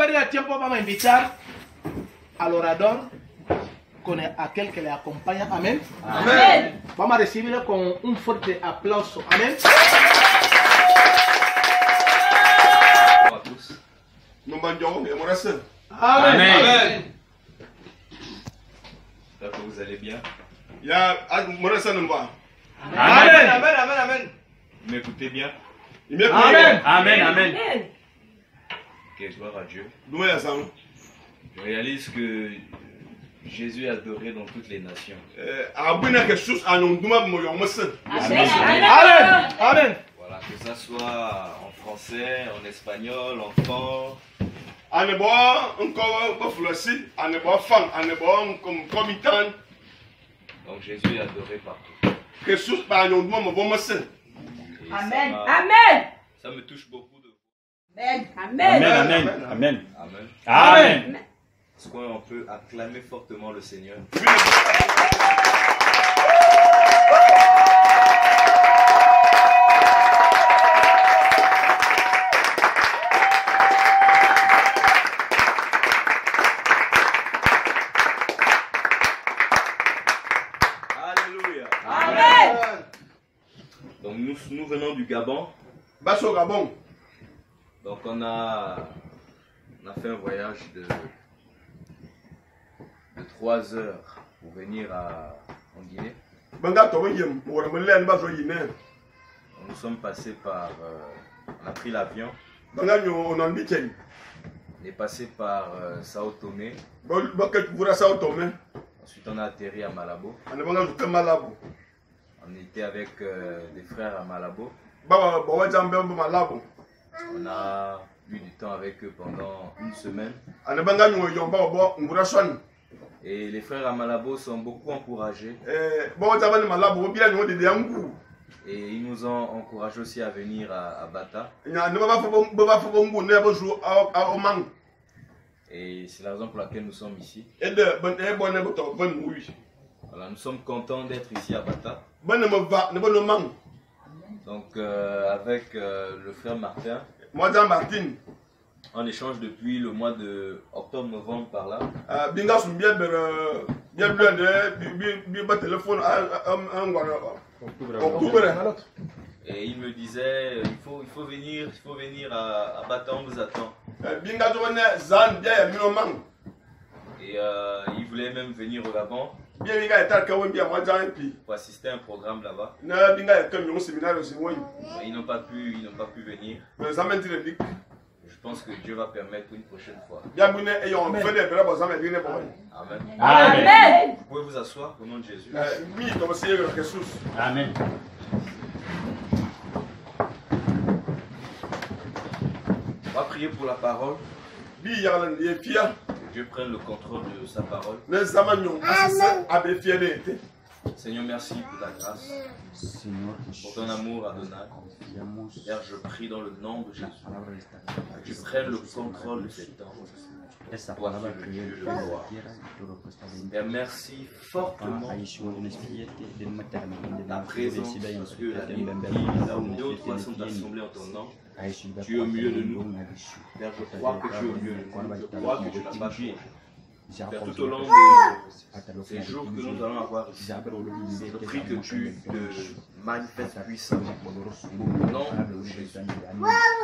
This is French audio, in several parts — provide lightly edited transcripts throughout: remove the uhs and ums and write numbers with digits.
perder tiempo, vamos a invitar al orador con aquel que le acompaña. Amén. Amén. Vamos a recibirlo con un fuerte aplauso. Amén. Bonjour à tous. Amén. Amen. J'espère que vous allez bien. Amen. Amen. Amen. Vous m'écoutez bien? Amen. Amen. Amen. Ok, gloire à Dieu. Je réalise que Jésus est adoré dans toutes les nations. Amen. Amen. Voilà, que ça soit en français, en espagnol, en fort. Donc Jésus est adoré partout. Et Amen. Amen. Ça me touche beaucoup de Amen. Amen. Amen. Amen. Amen. Amen. Est-ce qu'on peut acclamer fortement le Seigneur? Alléluia. Amen. Donc nous venons du Gabon. Donc on a fait un voyage de 3 heures pour venir en Guinée. Nous sommes passés par... on a pris l'avion. On est passé par Sao Tomé. Ensuite on a atterri à Malabo. On était avec des frères à Malabo. On a eu du temps avec eux pendant une semaine. Et les frères à Malabo sont beaucoup encouragés. Et ils nous ont encouragés aussi à venir à Bata. Et c'est la raison pour laquelle nous sommes ici. Voilà, nous sommes contents d'être ici à Bata. Donc avec le frère Martin, on échange depuis le mois de octobre-novembre par là. Et il me disait il faut venir à Bata, on vous attend. Et il voulait même venir au Gabon pour assister à un programme là-bas. Mais ils n'ont pas pu venir. Je pense que Dieu va permettre une prochaine fois. Amen. Amen. Vous pouvez vous asseoir au nom de Jésus. Amen. On va prier pour la parole. Que Dieu prenne le contrôle de sa parole. Seigneur, merci pour ta grâce, pour ton amour, Adonai. Père, je prie dans le nom de Jésus que tu prennes le contrôle de cet temps. Toi qui es le Dieu de gloire. Père, merci fortement pour la présence que la Bible dit, là où deux ou trois sont assemblés en ton nom. Tu es au milieu de nous. Père, je crois que tu es au milieu de nous. Je crois que tu n'as pas changé. Père, tout au long de ces jours que nous allons avoir ici, je prie que tu te manifestes puissamment. Au nom de Jésus.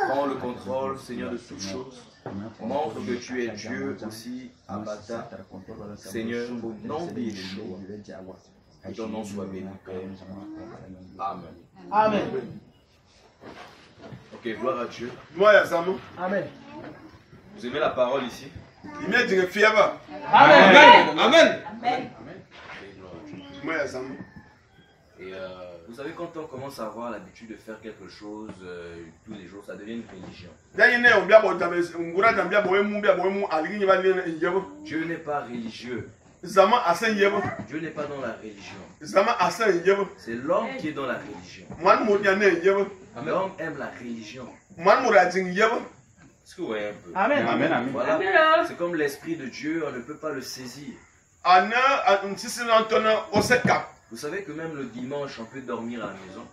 Prends le contrôle, Seigneur, de toutes choses. Montre que tu es Dieu aussi à Bata. Seigneur, au nom de Yeshua, que ton nom soit béni, Père. Amen. Amen. Ok, gloire à Dieu. Amen. Vous aimez la parole ici? Amen. Amen. Et vous savez, quand on commence à avoir l'habitude de faire quelque chose tous les jours, ça devient une religion. Dieu n'est pas religieux. Dieu n'est pas dans la religion. C'est l'homme qui est dans la religion. L'homme aime la religion. Est-ce que vous voyez un peu? Amen. Amen. Amen. Voilà. C'est comme l'Esprit de Dieu, on ne peut pas le saisir. Vous savez que même le dimanche, on peut dormir à la maison.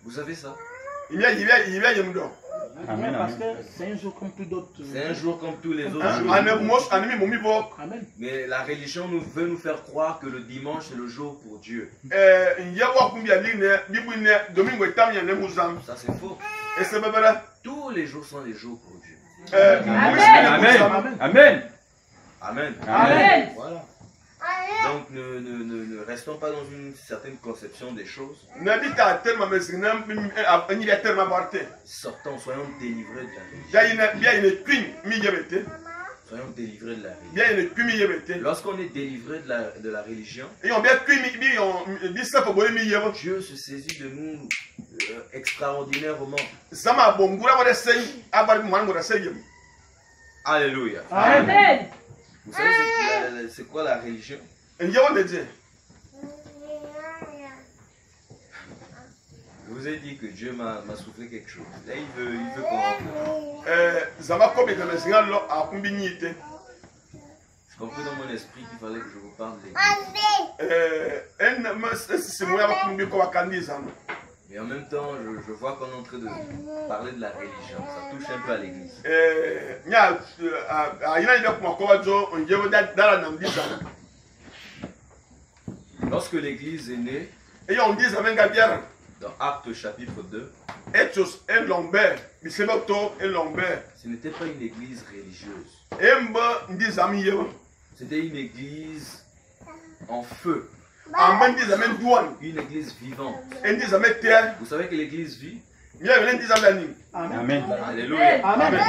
Vous savez ça? Amen. Parce que c'est un jour comme tout d'autres. C'est un jour comme tous les autres Amen. jours. Amen. Mais la religion veut nous faire croire que le dimanche c'est le jour pour Dieu. Ça c'est faux. Tous les jours sont les jours pour Dieu. Amen. Amen. Amen. Amen. Voilà. Donc ne restons pas dans une certaine conception des choses. Sortons, soyons délivrés de la religion. Soyons délivrés de la religion. Lorsqu'on est délivré de la religion, Dieu se saisit de nous extraordinairement. Alléluia. Amen. Vous savez c'est quoi la religion? Je vous ai dit que Dieu m'a soufflé quelque chose. Là, il veut qu'on rentre. J'ai compris dans mon esprit qu'il fallait que je vous parle de l'église. Mais en même temps, je vois qu'on est en train de parler de la religion. Ça touche un peu à l'église. Lorsque l'église est née, dans Actes chapitre 2, ce n'était pas une église religieuse. C'était une église en feu. Une église vivante. Vous savez que l'église vit? Amen. Alléluia. Amen.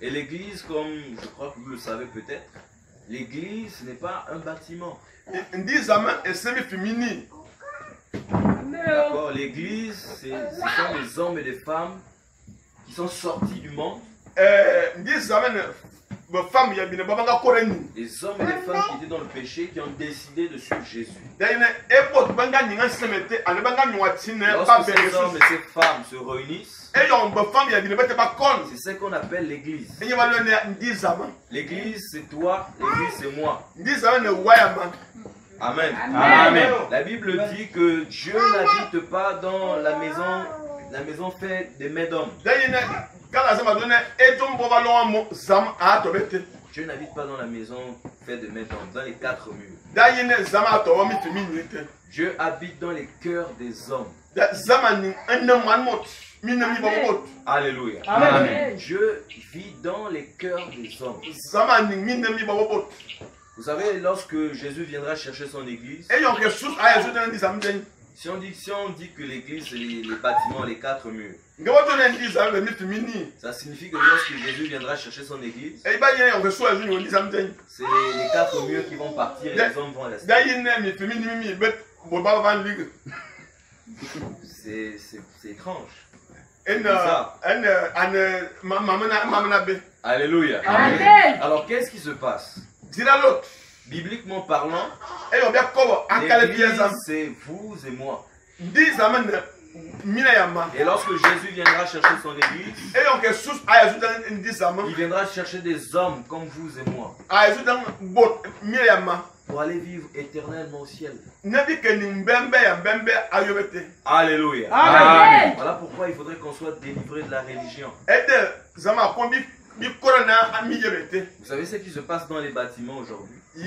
Et l'église, comme je crois que vous le savez peut-être, l'église ce n'est pas un bâtiment. D'accord, l'église, ce sont des hommes et des femmes qui sont sortis du monde. Des hommes et des femmes qui étaient dans le péché, qui ont décidé de suivre Jésus. Lorsque ces hommes et ces femmes se réunissent, c'est ce qu'on appelle l'église. L'église c'est toi, l'église c'est moi. Amen. Amen. La Bible dit que Dieu n'habite pas dans la maison faite des mains d'hommes. Dieu n'habite pas dans la maison faite de mains d'hommes, dans les quatre murs. Dieu habite dans les cœurs des hommes. Alléluia. Amen. Dieu vit dans les cœurs des hommes. Vous savez, lorsque Jésus viendra chercher son église, si on dit que l'église c'est les bâtiments, les quatre murs, ça signifie que lorsque Jésus viendra chercher son église, c'est les quatre murs qui vont partir et les hommes vont rester. C'est étrange. Alléluia. Amen. Alors qu'est-ce qui se passe? Bibliquement parlant, l'église c'est vous et moi. Et lorsque Jésus viendra chercher son église, il viendra chercher des hommes comme vous et moi pour aller vivre éternellement au ciel. Alléluia. Amen. Voilà pourquoi il faudrait qu'on soit délivré de la religion. Vous savez ce qui se passe dans les bâtiments aujourd'hui? Ce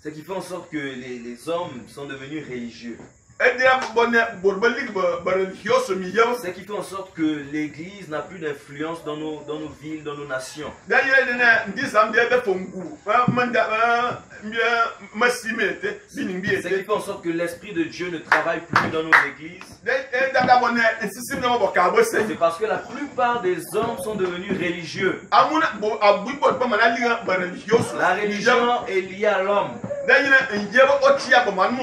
qui fait en sorte que les hommes sont devenus religieux. Ce qui fait en sorte que l'église n'a plus d'influence dans nos villes, dans nos nations. Ce qui fait en sorte que l'Esprit de Dieu ne travaille plus dans nos églises. C'est parce que la plupart des hommes sont devenus religieux. La religion est liée à l'homme.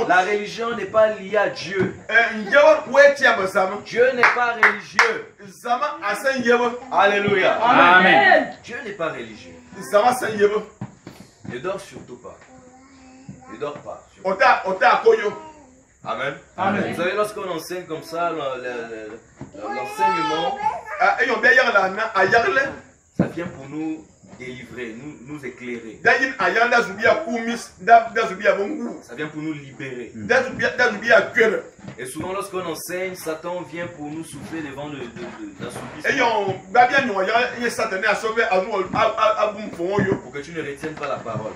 La religion n'est pas liée à Dieu. Dieu n'est pas religieux. Alléluia. Amen. Dieu n'est pas religieux. Ne dors surtout pas. Ne dors pas. Amen. Amen. Vous savez, lorsqu'on enseigne comme ça, l'enseignement, ça vient pour nous délivrer, nous éclairer. Ça vient pour nous libérer. Et souvent lorsqu'on enseigne, Satan vient pour nous souffler des vents d'assouplissement. Pour que tu ne retiennes pas la parole.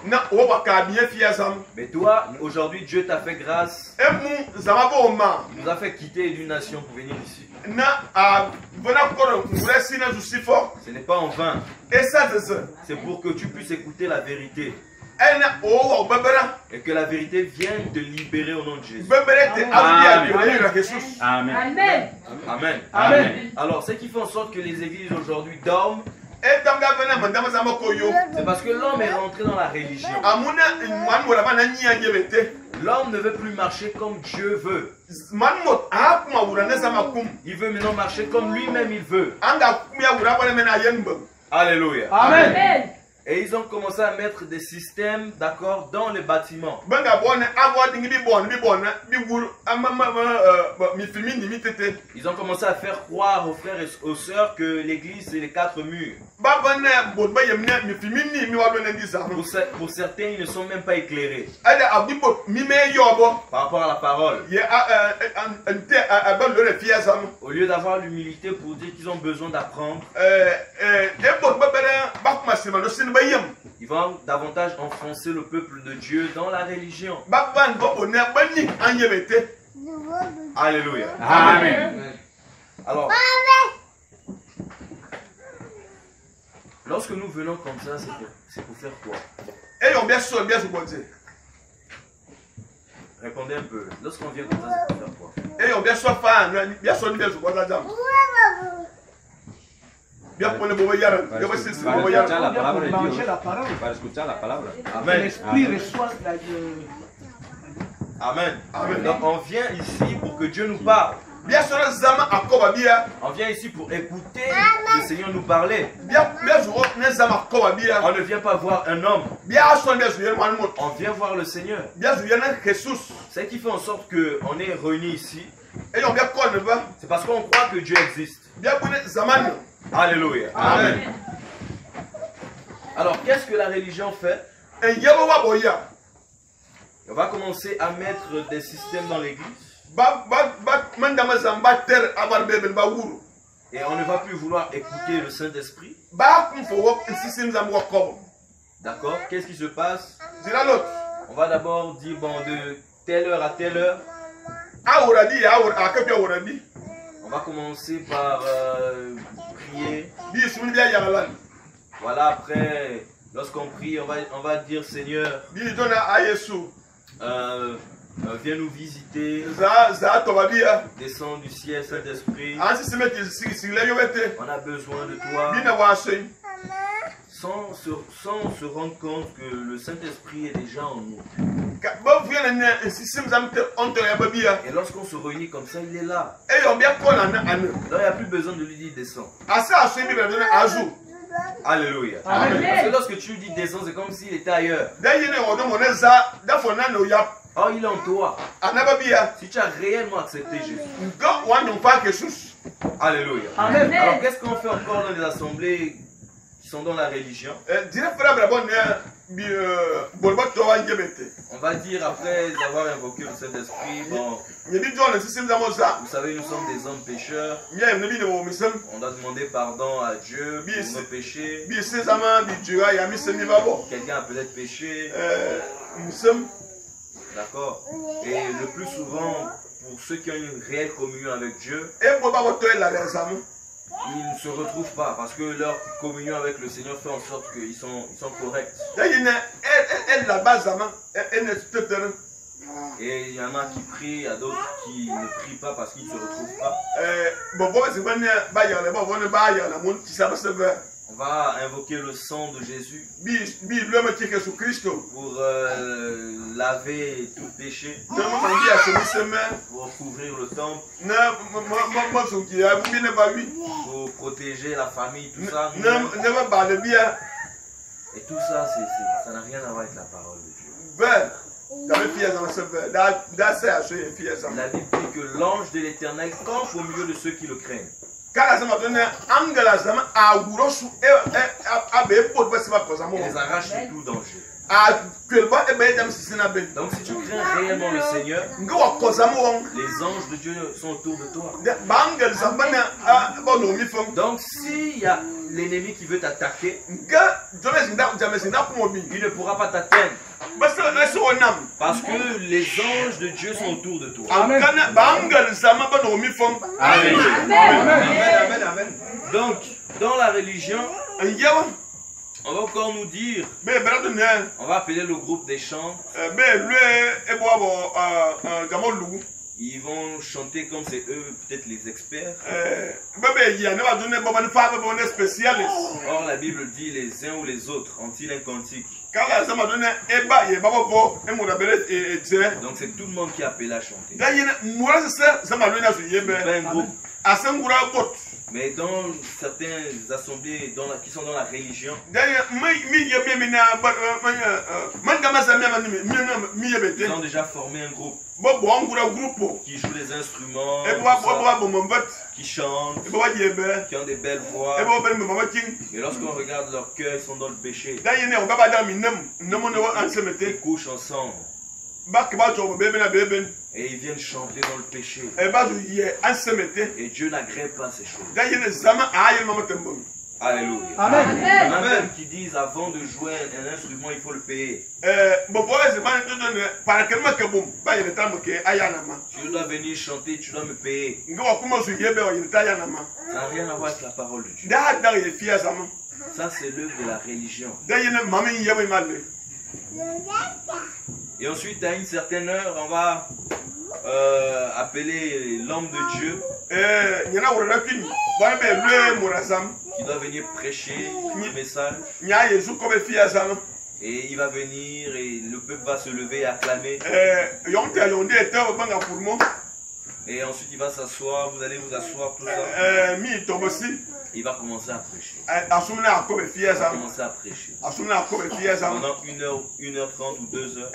Mais toi, aujourd'hui, Dieu t'a fait grâce. Il nous a fait quitter d'une nation pour venir ici. Ce n'est pas en vain. C'est pour que tu puisses écouter la vérité. Et que la vérité vienne te libérer au nom de Jésus. Amen. Amen. Amen. Amen. Alors, ce qui fait en sorte que les églises aujourd'hui dorment, c'est parce que l'homme est rentré dans la religion. L'homme ne veut plus marcher comme Dieu veut. Il veut maintenant marcher comme lui-même il veut. Alléluia. Amen. Et ils ont commencé à mettre des systèmes, d'accord, dans les bâtiments. Ils ont commencé à faire croire aux frères et aux sœurs que l'église c'est les 4 murs. Pour certains, ils ne sont même pas éclairés par rapport à la parole. Au lieu d'avoir l'humilité pour dire qu'ils ont besoin d'apprendre, ils vont davantage enfoncer le peuple de Dieu dans la religion. Alléluia. Amen. Alors, lorsque nous venons comme ça, c'est pour faire quoi? Répondez un peu. Lorsqu'on vient comme ça, c'est pour faire quoi? Para escuchar la palabra. Amen. L'esprit reçoit Amen. Amen. Donc on vient ici pour que Dieu nous parle. On vient ici pour écouter le Seigneur nous parler. On ne vient pas voir un homme. On vient voir le Seigneur. Ce qui fait en sorte qu'on est réunis ici, c'est parce qu'on croit que Dieu existe. Alléluia. Amen. Alors, qu'est-ce que la religion fait? On va commencer à mettre des systèmes dans l'église. Et on ne va plus vouloir écouter le Saint-Esprit. D'accord? Qu'est-ce qui se passe? On va d'abord dire, bon, de telle heure à telle heure. On va commencer par prier. Voilà, après, lorsqu'on prie, on va dire, Seigneur, viens nous visiter, descends du ciel, Saint-Esprit, on a besoin de toi, sans se rendre compte que le Saint-Esprit est déjà en nous. Et lorsqu'on se réunit comme ça, il est là. Donc il n'y a plus besoin de lui dire descends. Alléluia. Amen. Parce que lorsque tu lui dis descends, c'est comme s'il était ailleurs. Oh, il est en toi. Si tu as réellement accepté Jésus. Alléluia. Amen. Alors qu'est-ce qu'on fait encore dans les assemblées qui sont dans la religion? On va dire après avoir invoqué le Saint-Esprit, bon, vous savez, nous sommes des hommes pécheurs. On doit demander pardon à Dieu pour nos péchés. Quelqu'un a peut-être péché. D'accord. Et le plus souvent, pour ceux qui ont une réelle communion avec Dieu, ils ne se retrouvent pas parce que leur communion avec le Seigneur fait en sorte qu'ils sont corrects. Et il y en a qui prient, il y a d'autres qui ne prient pas parce qu'ils ne se retrouvent pas. On va invoquer le sang de Jésus pour laver tout péché, pour couvrir le temple, pour protéger la famille, tout ça. Et tout ça, ça n'a rien à voir avec la parole de Dieu. La Bible dit que l'ange de l'Éternel campe au milieu de ceux qui le craignent. Et les arrache de tout danger. Donc si tu crains réellement le Seigneur, les anges de Dieu sont autour de toi. Donc s'il y a l'ennemi qui veut t'attaquer, il ne pourra pas t'atteindre. Parce que les anges de Dieu sont autour de toi. Amen. Amen. Amen. Amen. Donc, dans la religion, on va encore nous dire, on va appeler le groupe des chants. Ils vont chanter comme c'est eux, peut-être les experts. Or, la Bible dit les uns ou les autres ont-ils un cantique. Donc, c'est tout le monde qui est appelé à chanter. Pas un groupe. Mais dans certaines assemblées qui sont dans la religion, ils ont déjà formé un groupe qui joue les instruments, qui chantent, qui ont des belles voix. Et lorsqu'on regarde leur cœur, ils sont dans le péché. Ils couchent ensemble. Et ils viennent chanter dans le péché. Et Dieu n'agrée pas ces choses. Alléluia. Amen. Il y en a même qui disent avant de jouer un instrument, il faut le payer. Tu dois venir chanter, tu dois me payer. Ça n'a rien à voir avec la parole de Dieu. Ça, c'est l'œuvre de la religion. Et ensuite, à une certaine heure, on va appeler l'homme de Dieu qui doit venir prêcher le message. Et il va venir et le peuple va se lever et acclamer. Et ensuite, il va s'asseoir, vous allez vous asseoir, tout ça. Il va commencer à prêcher. Il va commencer à prêcher. Pendant 1h30 ou 2 heures.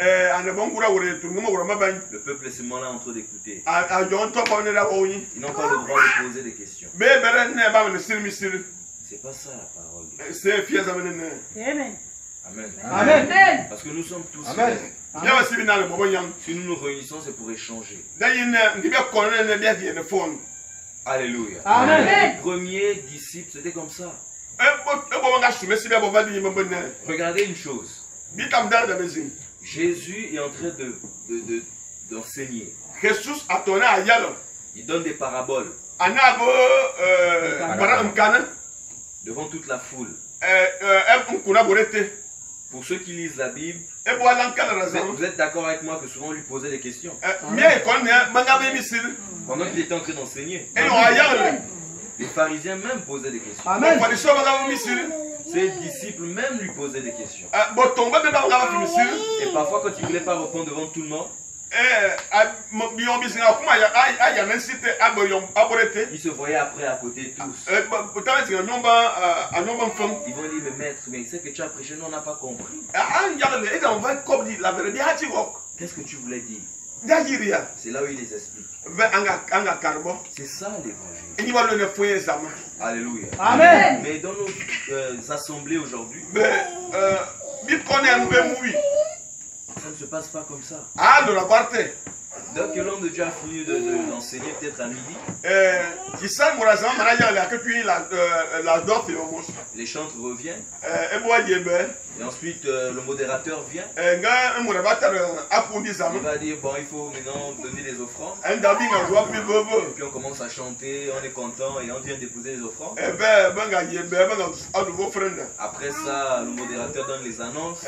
Le peuple est seulement là en train d'écouter. Ils n'ont pas le droit de poser des questions. C'est pas ça la parole. Amen. Amen. Amen. Parce que nous sommes tous Amen. frères. Si nous nous réunissons, c'est pour échanger. Alléluia. Amen. Les premiers disciples, c'était comme ça. Regardez une chose. Jésus est en train d'enseigner. Il donne des paraboles devant toute la foule. Pour ceux qui lisent la Bible, vous êtes d'accord avec moi que souvent on lui posait des questions pendant qu'il était en train d'enseigner. Les pharisiens même posaient des questions. Amen. Ses disciples même lui posaient des questions. Et parfois quand il ne voulait pas répondre devant tout le monde, ils se voyaient après à côté tous. Ils vont dire, mais maître, mais c'est que tu as prêché, nous on n'a pas compris. Qu'est-ce que tu voulais dire? C'est là où il les explique. C'est ça l'évangile. Alléluia. Amen. Mais dans nos assemblées aujourd'hui, ça ne se passe pas comme ça. Donc l'homme de Dieu a fini d'enseigner peut-être à midi. Les chantres reviennent. Et ensuite le modérateur vient. Il va dire bon, il faut maintenant donner les offrandes. Et puis on commence à chanter, on est content et on vient déposer les offrandes. Après ça, le modérateur donne les annonces.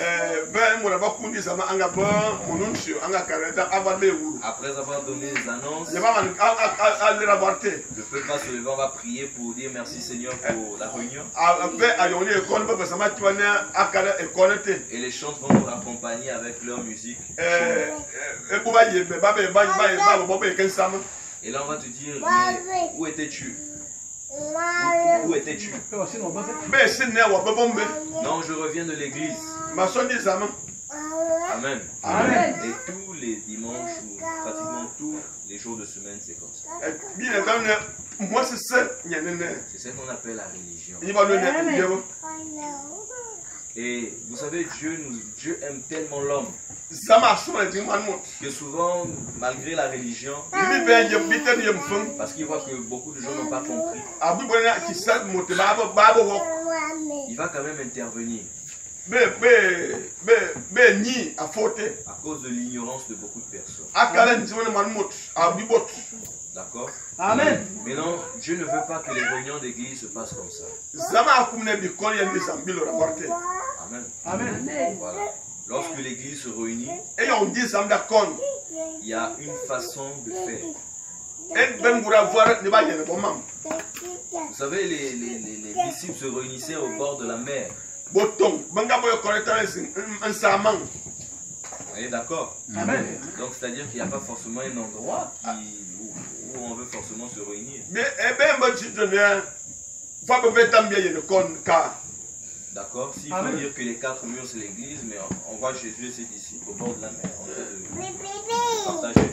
Après avoir donné les annonces, le peuple va se lever, on va prier pour dire merci Seigneur pour la réunion. Et les chants vont nous accompagner avec leur musique. Et là on va te dire, mais où étais-tu? Où étais-tu? Non, je reviens de l'église. Amen. Amen. Et tous les dimanches ou pratiquement tous les jours de semaine, c'est comme ça. C'est ce qu'on appelle la religion. Et vous savez, Dieu aime tellement l'homme que souvent, malgré la religion, parce qu'il voit que beaucoup de gens n'ont pas compris, il va quand même intervenir. À cause de l'ignorance de beaucoup de personnes. D'accord? Amen. Maintenant, Dieu ne veut pas que les réunions d'église se passent comme ça. Amen. Amen. Voilà. Lorsque l'église se réunit, il y a une façon de faire. Vous savez, les disciples se réunissaient au bord de la mer. Vous voyez, d'accord? Amen. Donc, c'est-à-dire qu'il n'y a pas forcément un endroit où on veut forcément se réunir. D'accord? S'il faut dire que les 4 murs c'est l'église, mais on voit Jésus et ses disciples au bord de la mer en train de partager.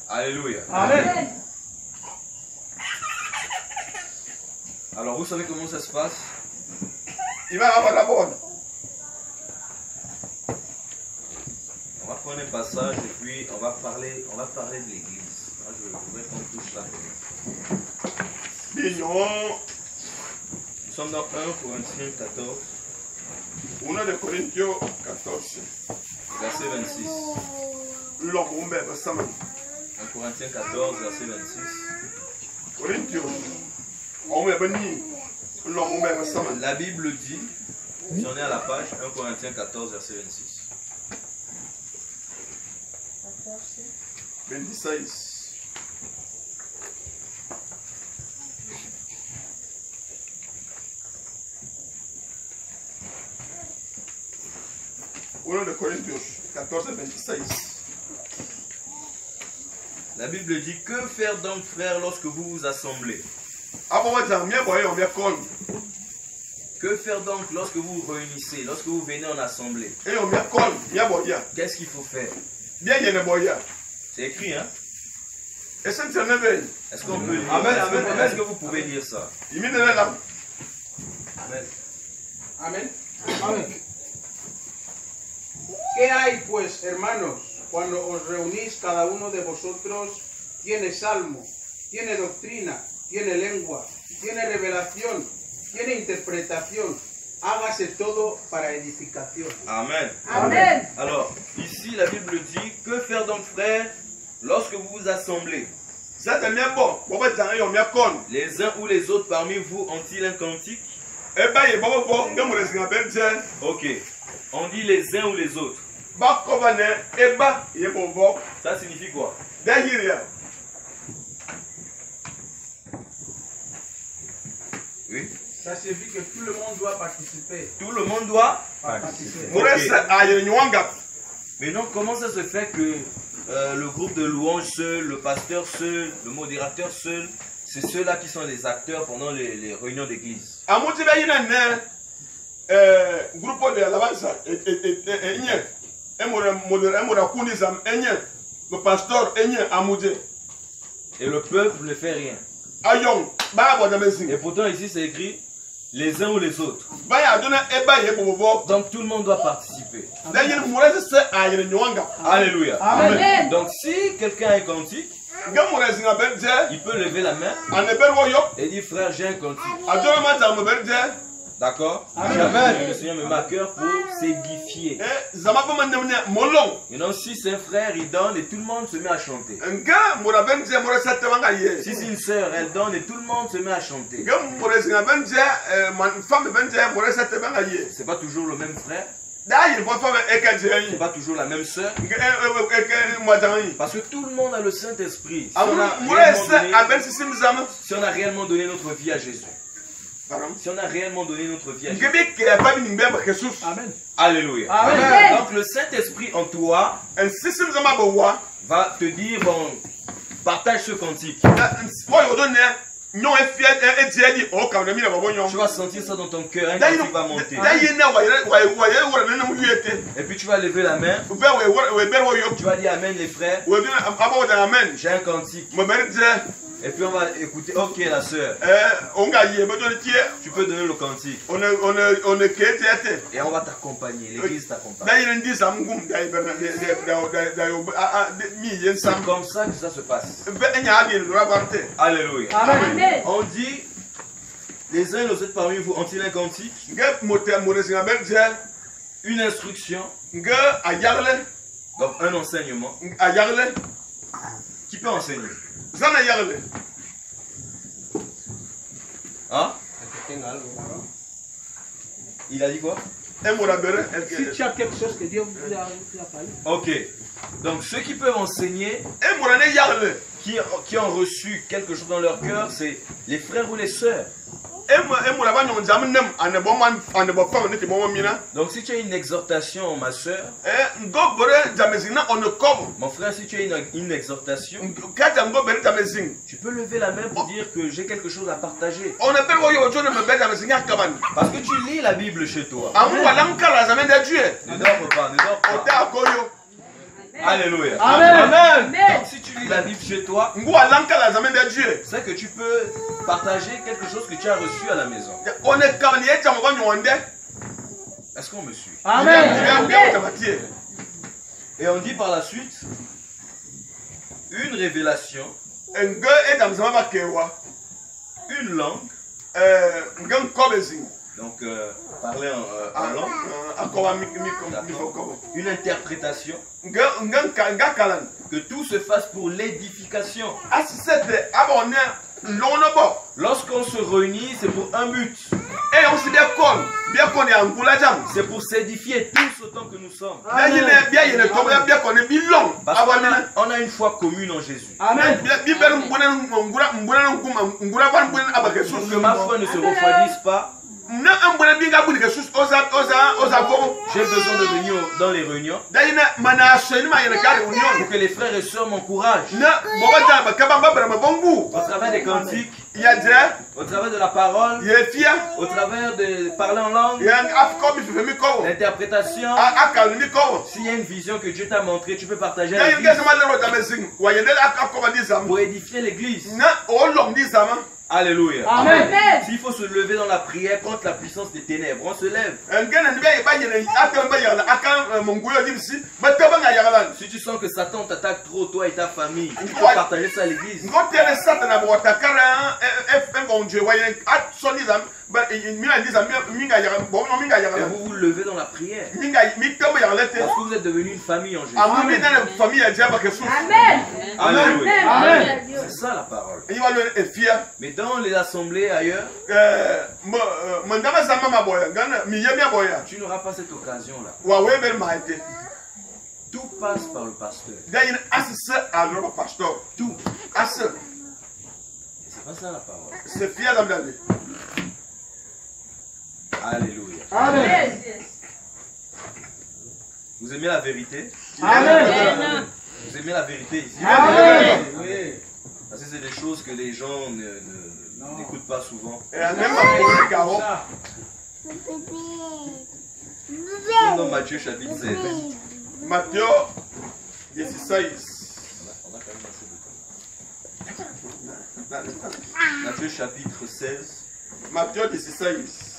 Alléluia. Amen. Alors, vous savez comment ça se passe? On va prendre un passage et puis on va parler de l'église. Moi, je voudrais qu'on touche ça. Nous sommes dans 1 Corinthiens 14. Verset 26. 1 Corinthiens 14, verset 26. La Bible dit, si on est à la page 1 Corinthiens 14, verset 26. 26. La Bible dit, que faire donc, frères, lorsque vous vous assemblez? Que faire donc lorsque vous vous réunissez, lorsque vous venez en assemblée? Qu'est-ce qu'il faut faire? C'est écrit, hein? Est-ce qu'on peut lire? Est-ce que vous pouvez lire ça? Amen. Amén. Amén. ¿Qué hay pues, hermanos, cuando os reunís cada uno de vosotros tiene salmo, tiene doctrina, tiene lengua, tiene revelación, tiene interpretación? Hágase todo para edificación. Amen. Amen. Alors, ici la Bible dit, que faire donc, frères, lorsque vous vous assemblez? Les uns ou les autres parmi vous ont-ils un cantique? Ok. On dit les uns ou les autres. Ça signifie quoi? Oui. Ça signifie que tout le monde doit participer. Tout le monde doit participer. Okay. Mais donc, comment ça se fait que le groupe de louanges seul, le pasteur seul, le modérateur seul, c'est ceux-là qui sont les acteurs pendant les réunions d'église? Grupo de alabanza, le pasteur, et le peuple ne fait rien. Et pourtant ici c'est écrit les uns ou les autres. Donc tout le monde doit participer. Alléluia. Amen. Donc si quelqu'un a un cantique, il peut lever la main et dire frère, j'ai un cantique. D'accord? Amen. Le Seigneur me met à cœur pour s'édifier. Et donc si c'est un frère, il donne et tout le monde se met à chanter. Si c'est une sœur, elle donne et tout le monde se met à chanter. C'est pas toujours le même frère. C'est pas toujours la même sœur. Parce que tout le monde a le Saint-Esprit. Si on a réellement donné notre vie à Jésus. Si on a réellement donné notre vie à Jésus. Amen. Alléluia. Amen. Donc le Saint-Esprit en toi va te dire, bon, partage ce cantique. Tu vas sentir ça dans ton cœur, un cantique va monter. Et puis tu vas lever la main. Tu vas dire Amen les frères. J'ai un cantique. Et puis on va écouter. Ok, la sœur. Tu peux donner le cantique. Et on va t'accompagner. L'église t'accompagne. C'est comme ça que ça se passe. Alléluia. Amen. On dit, les uns et les autres parmi vous ont-ils un cantique? Une instruction. Donc un enseignement. Qui peut enseigner? Hein? Il a dit quoi? Si tu as quelque chose que Dieu vous a parlé. Ok. Donc ceux qui peuvent enseigner, qui ont reçu quelque chose dans leur cœur, c'est les frères ou les sœurs. Donc si tu as une exhortation, ma soeur, mon frère, si tu as une exhortation, tu peux lever la main pour dire que j'ai quelque chose à partager. Parce que tu lis la Bible chez toi. Ne dors pas, ne dors pas. Alléluia. Amen. Amen. Donc si tu lis la Bible chez toi, c'est que tu peux partager quelque chose que tu as reçu à la maison. Est-ce qu'on me suit? Amen. Et on dit par la suite, une révélation, une langue, donc parler en langue, une interprétation, que tout se fasse pour l'édification. Lorsqu'on se réunit, c'est pour un but. C'est pour s'édifier tous autant que nous sommes. Parce qu'on a une foi commune en Jésus. Amen. Pour que ma foi ne se refroidisse pas, j'ai besoin de venir dans les réunions pour que les frères et sœurs m'encouragent. Au travers des cantiques, au travers de la parole, au travers de parler en langue, l'interprétation. S'il y a une vision que Dieu t'a montrée, tu peux partager avec l'église pour édifier l'église. Alléluia. Amen. S'il faut se lever dans la prière contre la puissance des ténèbres, on se lève. Si tu sens que Satan t'attaque trop, toi et ta famille, tu peux partager ça à l'église. Et vous vous levez dans la prière. Parce que vous êtes devenu une famille en Jésus. Amen. Alléluia. C'est ça la parole. Mais dans les assemblées ailleurs, tu n'auras pas cette occasion-là. Tout passe par le pasteur. Tout. C'est pas ça la parole. Alléluia. Amen. Vous aimez la vérité? Amen. Vous aimez la vérité ici? Amen. Oui. Parce que c'est des choses que les gens n'écoutent pas souvent. Comme dans Matthieu chapitre 16. Matthieu 16. On a quand même assez de temps. Matthieu chapitre 16. Matthieu 16.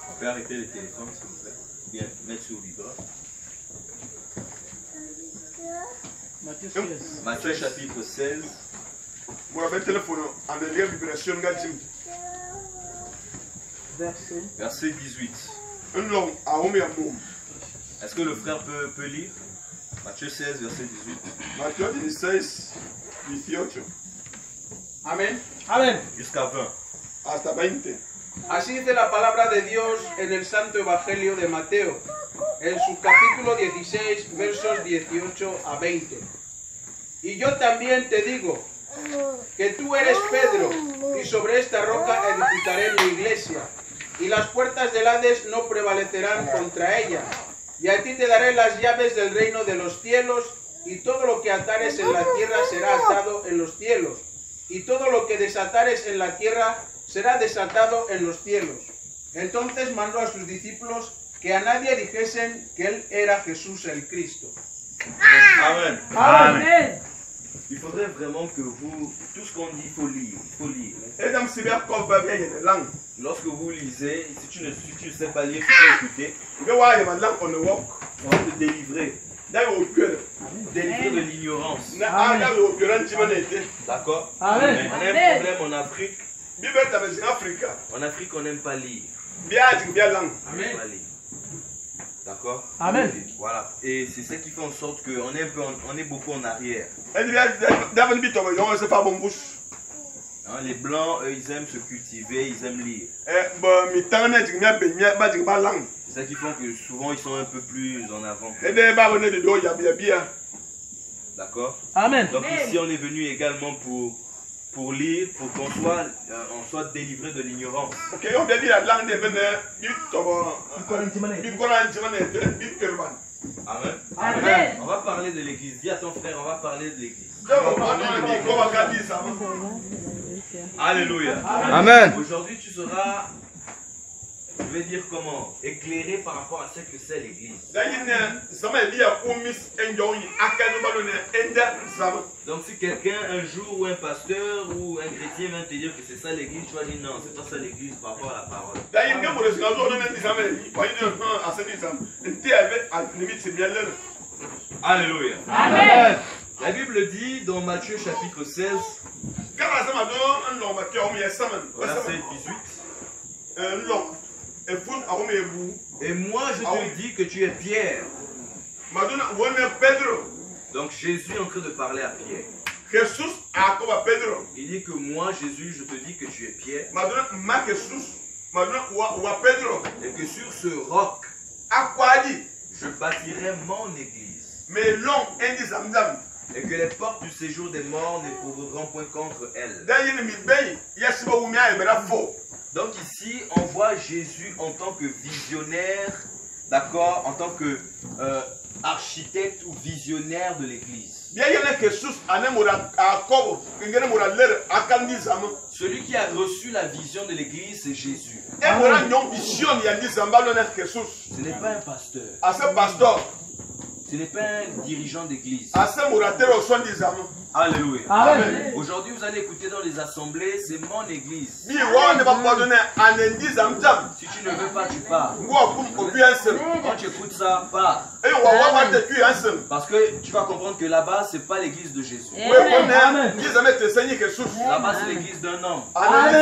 On peut arrêter les téléphones s'il vous plaît. Bien, mettre sur le vibreur. Matthieu chapitre 16. Verset 18. Est-ce que le frère peut lire? Matthieu 16, verset 18. Matthieu 16, 18. Amén. Amen. Jusqu'à 20. Hasta 20. Así dice la palabra de Dios en el Santo Evangelio de Mateo, en su capítulo 16, versos 18 a 20. Y yo también te digo que tú eres Pedro, y sobre esta roca edificaré mi iglesia, y las puertas del Hades no prevalecerán contra ella. Y a ti te daré las llaves del reino de los cielos, y todo lo que atares en la tierra será atado en los cielos, y todo lo que desatares en la tierra será desatado en los cielos. Entonces mandó a sus discípulos que a nadie dijesen que él era Jesús el Cristo. Amen. Amen. Il faudrait vraiment que vous, tout ce qu'on dit, il faut lire. Il faut lire. Edam sibia ko ba bien de langue. Lorsque vous lisez, si tu ne sais pas lire, tu peux écouter. Be wa ya langue on the walk. On va te délivrer. Da yo pure. Délivrer de l'ignorance. Na ada yo pure nti manete. D'accord? Amen. On a un problème en Afrique. Bibe ta be Africa. En Afrique, on n'aime pas lire. Bia ti bia langue. On n'aime pas lire. D'accord? Amen. Voilà. Et c'est ça qui fait en sorte qu'on est, on est beaucoup en arrière. David bito yo se fa bon bouche. Hein, les blancs, eux, ils aiment se cultiver, ils aiment lire. Ba mi tanga ti mia be mia ba ti ba langue. C'est ça qui fait que souvent ils sont un peu plus en avant. E de ba wona de do ya bia. D'accord? Amen. Donc ici on est venu également pour lire, pour qu'on soit délivré de l'ignorance. OK, on bien dit la langue de bene bito bi koran ti manete bi perban. Amen. Amen. On va parler de l'église. Dis à ton frère, on va parler de l'église. Alléluia. Amen. Aujourd'hui tu seras, je vais dire comment, éclairé par rapport à ce que c'est l'église. Donc si quelqu'un un jour ou un pasteur ou un chrétien vient te dire que c'est ça l'église, tu vas dire non, c'est pas ça l'église par rapport à la parole. Alléluia. Amen. La Bible dit dans Matthieu chapitre 16, verset 18. Et moi je te dis que tu es Pierre. Donc Jésus est en train de parler à Pierre. Il dit que moi Jésus je te dis que tu es Pierre. Et que sur ce roc, je bâtirai mon église. Et que les portes du séjour des morts n'éprouveront point contre elle. Donc ici, on voit Jésus en tant que visionnaire, d'accord, en tant que architecte ou visionnaire de l'église. Celui qui a reçu la vision de l'église, c'est Jésus. Ce n'est pas un pasteur. Ce n'est pas un dirigeant d'église. Alléluia. Amen. Aujourd'hui, vous allez écouter dans les assemblées, c'est mon église. Si tu ne veux pas, tu pars. Quand tu écoutes ça, pars. Parce que tu vas comprendre que là-bas, ce n'est pas l'église de Jésus. Amen. Là-bas, c'est l'église d'un homme. Amen.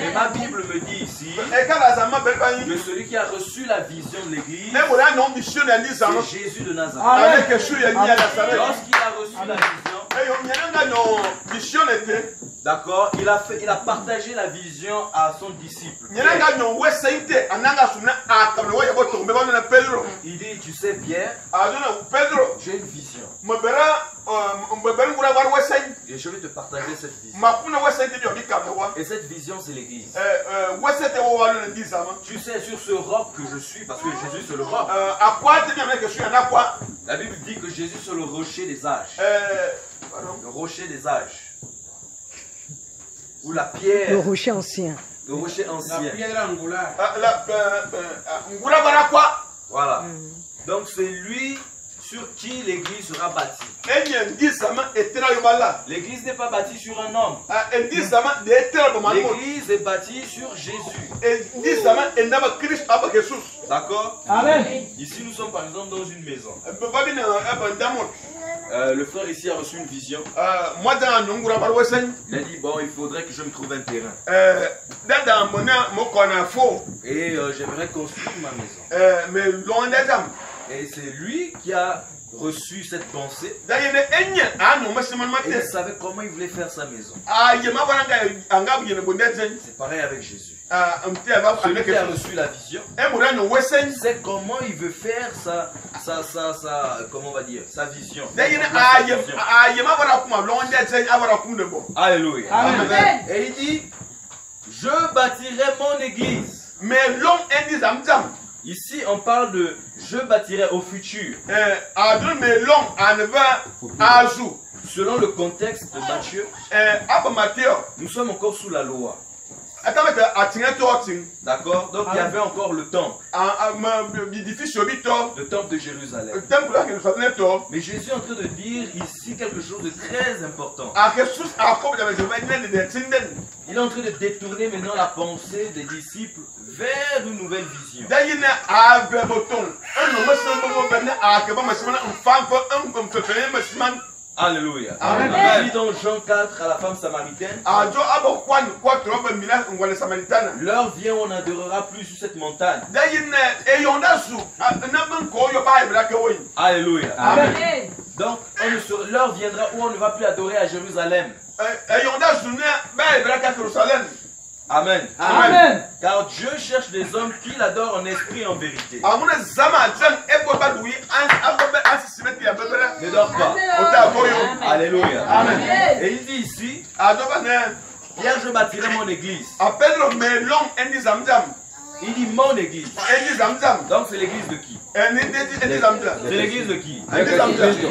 Et ma Bible me dit ici que celui qui a reçu la vision de l'église, c'est Jésus de Nazareth. Amen. Lorsqu'il a reçu la vision, d'accord, il a partagé la vision à son disciple. Il dit, tu sais Pierre, j'ai une vision. Et je vais te partager cette vision. Et cette vision, c'est l'église. Tu sais, sur ce roc que je suis, parce que Jésus, c'est le roc. La Bible dit que Jésus, c'est le rocher des âges. Le rocher des âges. Ou la pierre. Le rocher ancien. Le rocher ancien. La piedra angular. Voilà. Donc c'est lui sur qui l'église sera bâtie. L'église n'est pas bâtie sur un homme. L'église est bâtie sur Jésus. D'accord? Amen. Ici nous sommes par exemple dans une maison. Le frère ici a reçu une vision. Il a dit bon, il faudrait que je me trouve un terrain. Et j'aimerais construire ma maison. Et c'est lui qui a reçu cette pensée. Et il savait comment il voulait faire sa maison. C'est pareil avec Jésus. Celui qui a reçu la vision, c'est comment il veut faire comment on va dire, sa vision. Alléluia. Amen. Et il dit, je bâtirai mon église. Ici, on parle de je bâtirai au futur. Selon le contexte de Matthieu, nous sommes encore sous la loi. D'accord? Donc il y avait encore le temple. Le temple de Jérusalem. Mais Jésus est en train de dire ici quelque chose de très important. Il est en train de détourner maintenant la pensée des disciples vers une nouvelle vision. Alléluia. Il dit dans Jean 4 à la femme samaritaine, l'heure vient où on n'adorera plus sur cette montagne. Alléluia. Amen. Donc l'heure viendra où on ne va plus adorer à Jérusalem. Amen. Amen. Car Dieu cherche des hommes qui l'adorent en esprit et en vérité. Ne dors pas. Alléluia. Amen. Et il dit ici, hier je bâtirai mon église. Il dit mon église. Donc c'est l'église de qui? C'est l'église de qui?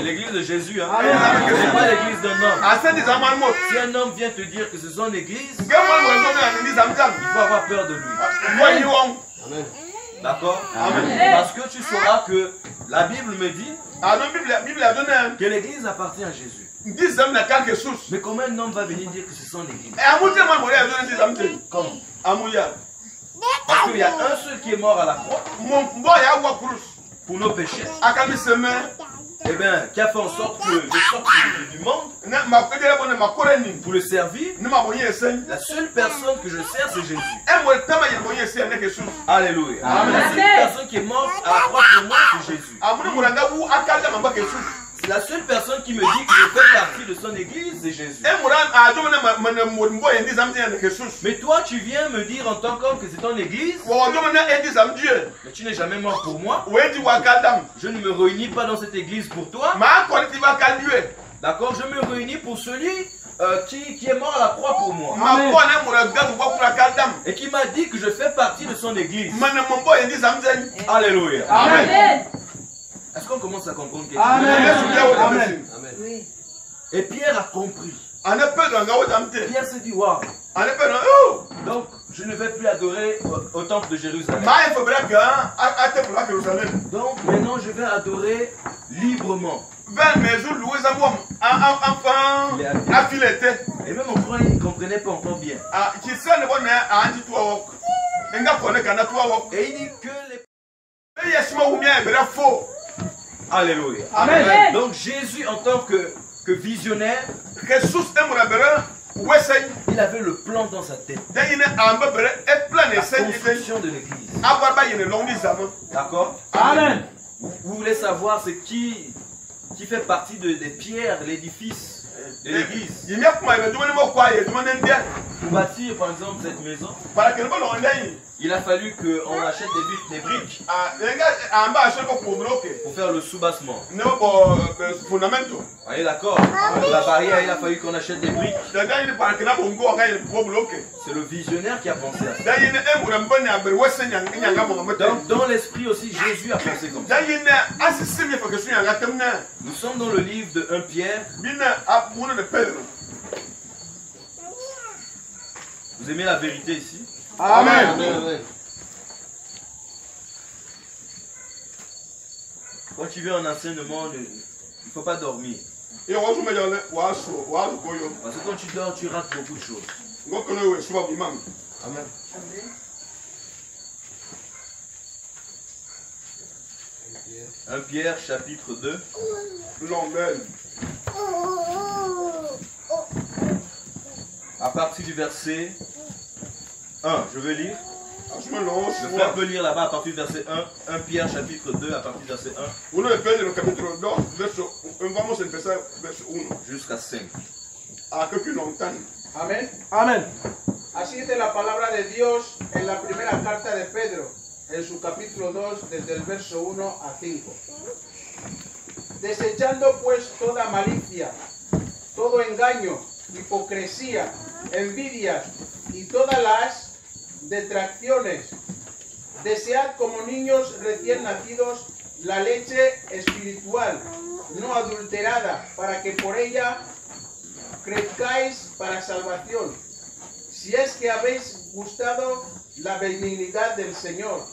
L'église de Jésus. Hein? C'est pas l'église d'un homme. Si un homme vient te dire que c'est son église, il faut avoir peur de lui. D'accord? Parce que tu sauras que la Bible me dit que l'église appartient à Jésus. Mais comment un homme va venir dire que c'est son église? Comment? Parce qu'il y a un seul qui est mort à la croix pour nos péchés. Eh bien, qui a fait en sorte que je sorte du monde pour le servir. La seule personne que je sers, c'est Jésus. Alléluia. La seule personne qui est morte à la croix pour moi, c'est Jésus. La seule personne qui me dit que je fais partie de son église, c'est Jésus. Mais toi, tu viens me dire en tant qu'homme que c'est ton église. Mais tu n'es jamais mort pour moi. Je ne me réunis pas dans cette église pour toi. D'accord? Je me réunis pour celui qui est mort à la croix pour moi. Et qui m'a dit que je fais partie de son église. Alléluia. Amen. Est-ce qu'on commence à comprendre quelque chose? Amen. Oui. Et Pierre a compris. Pierre s'est dit, waouh. Donc, je ne vais plus adorer au temple de Jérusalem. Donc, maintenant, je vais adorer librement. Et même au il ne comprenait pas encore bien. Et il dit que les... Alléluia. Amen. Donc Jésus en tant que visionnaire, il avait le plan dans sa tête. La construction de l'église. D'accord? Amen. Vous voulez savoir c'est qui fait partie des pierres, l'édifice de l'église? Pour bâtir par exemple cette maison, il a fallu qu'on achète des briques pour faire le soubassement. Voyez, d'accord? La barrière, il a fallu qu'on achète des briques. C'est le visionnaire qui a pensé à ça. Donc, dans l'esprit aussi, Jésus a pensé comme ça. Nous sommes dans le livre de 1 Pierre. Vous aimez la vérité ici? Amen. Quand tu viens en enseignement, il ne faut pas dormir. Parce que quand tu dors, tu rates beaucoup de choses. Amen. 1 Pierre chapitre 2. À partir du verset 1, je vais lire. Le frère peut lire là-bas à partir du verset 1. 1 Pierre chapitre 2 à partir du verset 1 jusqu'à 5. Amén. Amen. Así dice la palabra de Dios en la primera carta de Pedro, en su capítulo 2, desde el verso 1 a 5. Desechando pues toda malicia, todo engaño, hipocresía, envidias y todas las detracciones, desead como niños recién nacidos la leche espiritual, no adulterada, para que por ella crezcáis para salvación, si es que habéis gustado la benignidad del Señor,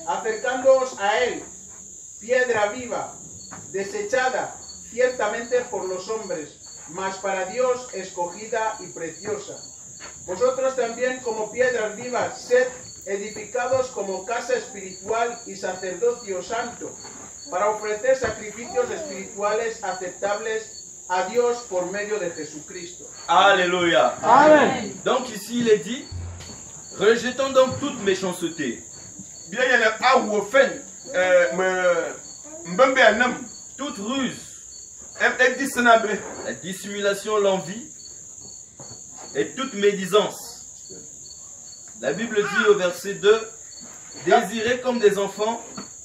acercándoos a Él, piedra viva, desechada ciertamente por los hombres, mas para Dios escogida y preciosa. Vosotros también, como piedras vivas, sed edificados como casa espiritual y sacerdocio santo, para ofrecer sacrificios espirituales aceptables a Dios por medio de Jesucristo. Alléluia. Amen. Donc ici il est dit, rejetons donc toute méchanceté, Bien il y a un ouofen, mbembe anam, toute ruse, disnabe, la dissimulation, l'envie et toute médisance. La Bible dit au verset 2, désirez comme des enfants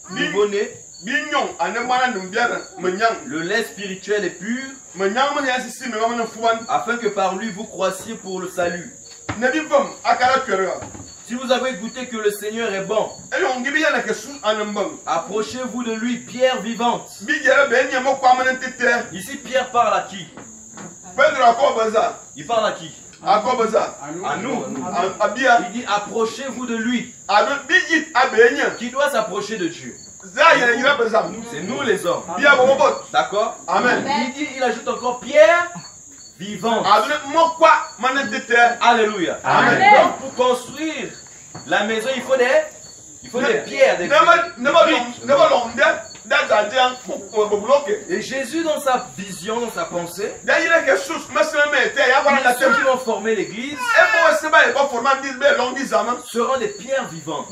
nouveau-nés bignon, anemana numbiara, menyang, le lait spirituel et pur, menyang man yasisi me mamana fuan, afin que par lui vous croissiez pour le salut. nabi bam akara kwera. Si vous avez goûté que le Seigneur est bon, Eyon gibi yana kesu anambang. approchez-vous de lui, pierre vivante. Bijere be nyamo kwa manentete. Ici, Pierre parle à qui? Pedro akobaza, Il parle à qui? akobaza, À nous. abia, Il dit approchez-vous de lui. ado bijit abenya. Qui doit s'approcher de Dieu? Za yere yira bazam. C'est nous les hommes. Bia bobot. D'accord? Amen. Il ajoute encore pierre vivante. Ado mokwa manentete. Alléluia. Amen. Donc pour construire la maison, il faut des pierres, des briques. Et Jésus, dans sa vision, dans sa pensée, ceux qui vont former l'église seront des pierres vivantes.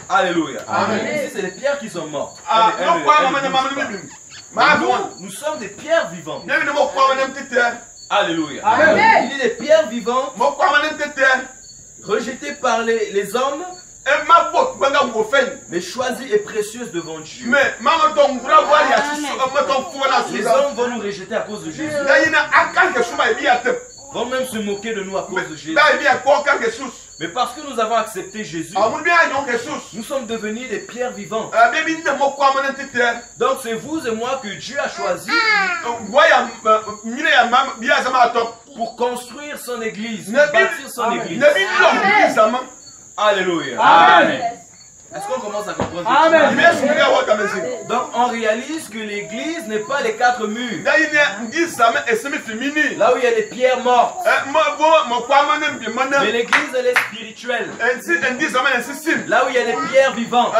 Alléluia. Ici, c'est les pierres qui sont mortes. Nous sommes des pierres vivantes. Alléluia. Il dit des pierres vivantes rejetées par les hommes, mais choisies et précieuses devant Dieu. Les hommes vont nous rejeter à cause de Jésus. Vont même se moquer de nous à cause de Jésus. Mais parce que nous avons accepté Jésus, nous sommes devenus des pierres vivantes. Donc c'est vous et moi que Dieu a choisi pour construire son église, pour bâtir son église. Alléluia. Amen. Est-ce qu'on commence à comprendre? Amen. Donc on réalise que l'église n'est pas les quatre murs. Là où il y a les pierres mortes. Mais l'église elle est spirituelle. Là où il y a les pierres vivantes.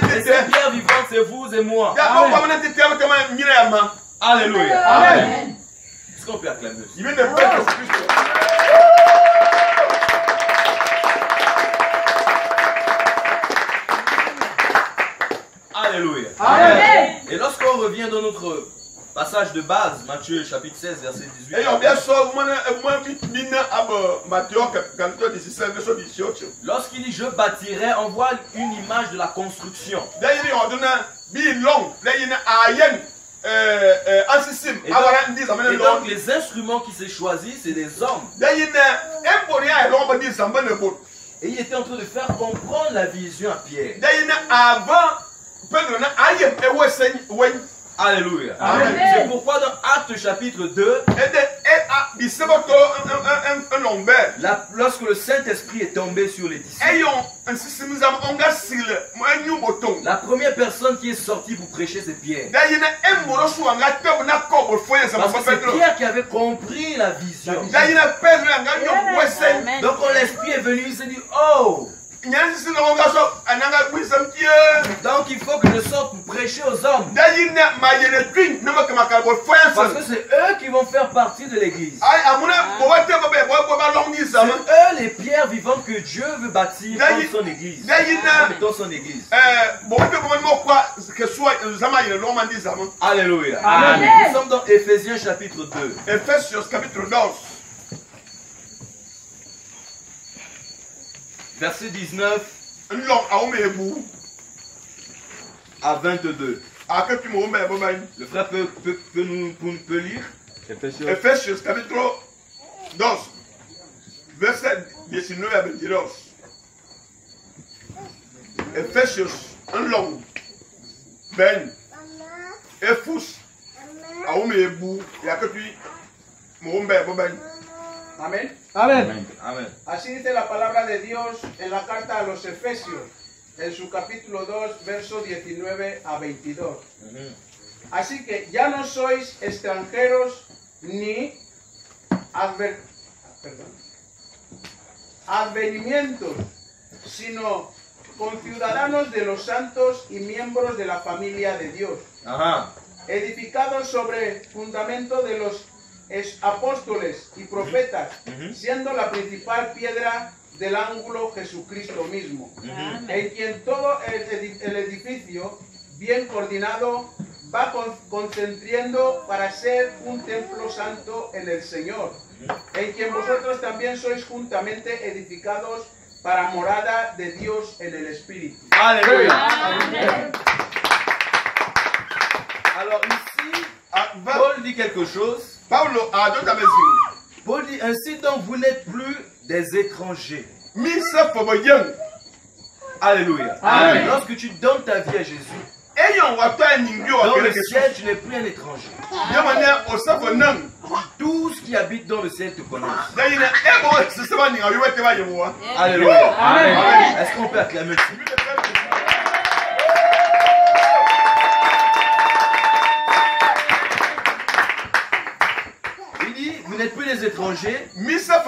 Et ces pierres vivantes c'est vous et moi. Alléluia. Amen. Est-ce qu'on peut acclamer? Alléluia. Amen. Et lorsqu'on revient dans notre passage de base, Matthieu chapitre 16, verset 18. Lorsqu'il dit je bâtirai, on voit une image de la construction. Et donc les instruments qui s'est choisi, c'est des hommes. Et il était en train de faire comprendre la vision à Pierre. Alléluia. Amen. C'est pourquoi dans Actes chapitre 2, lorsque le Saint-Esprit est tombé sur les disciples, la première personne qui est sortie pour prêcher c'est Pierre. Parce que c'est Pierre qui avait compris la vision. Donc quand l'Esprit est venu, il s'est dit, oh! Donc il faut que je sorte pour prêcher aux hommes. Parce que c'est eux qui vont faire partie de l'église. C'est eux les pierres vivantes que Dieu veut bâtir comme son église. Dans son église. Alléluia. Amen. Nous sommes dans Éphésiens chapitre 2. Verset 19 à 22. Le frère peut lire. Efesios capítulo 2, verset 19 à 22. Efesios, un long, ben, Efus, Aoumebu, Yakepi, Moumbe, Boben. Amén. Amen. Amen. Así dice la palabra de Dios en la carta a los Efesios, en su capítulo 2, versos 19 a 22. Así que ya no sois extranjeros ni advenimientos, sino conciudadanos de los santos y miembros de la familia de Dios, edificados sobre fundamento de los apóstoles y profetas, siendo la principal piedra del ángulo Jesucristo mismo, en quien todo el edificio, bien coordinado, va concentriendo para ser un templo santo en el Señor, en quien vosotros también sois juntamente edificados para morada de Dios en el Espíritu. Alléluia. Alors ici, Paul dit quelque chose. Paulo adota Paul dit ainsi, donc vous n'êtes plus des étrangers. misa poboyen Alléluia. Amen. Lorsque tu donnes ta vie à Jésus, eyon wata ningyo dans le wakele ciel, tu n'es plus un étranger. yamane osako nam Tous qui habitent dans le ciel te connaissent. dayina ebo sisema ninga yote ba yewa Alléluia. Amen. Est-ce qu'on peut acclamer aussi? Il dit, vous n'êtes plus des étrangers, misa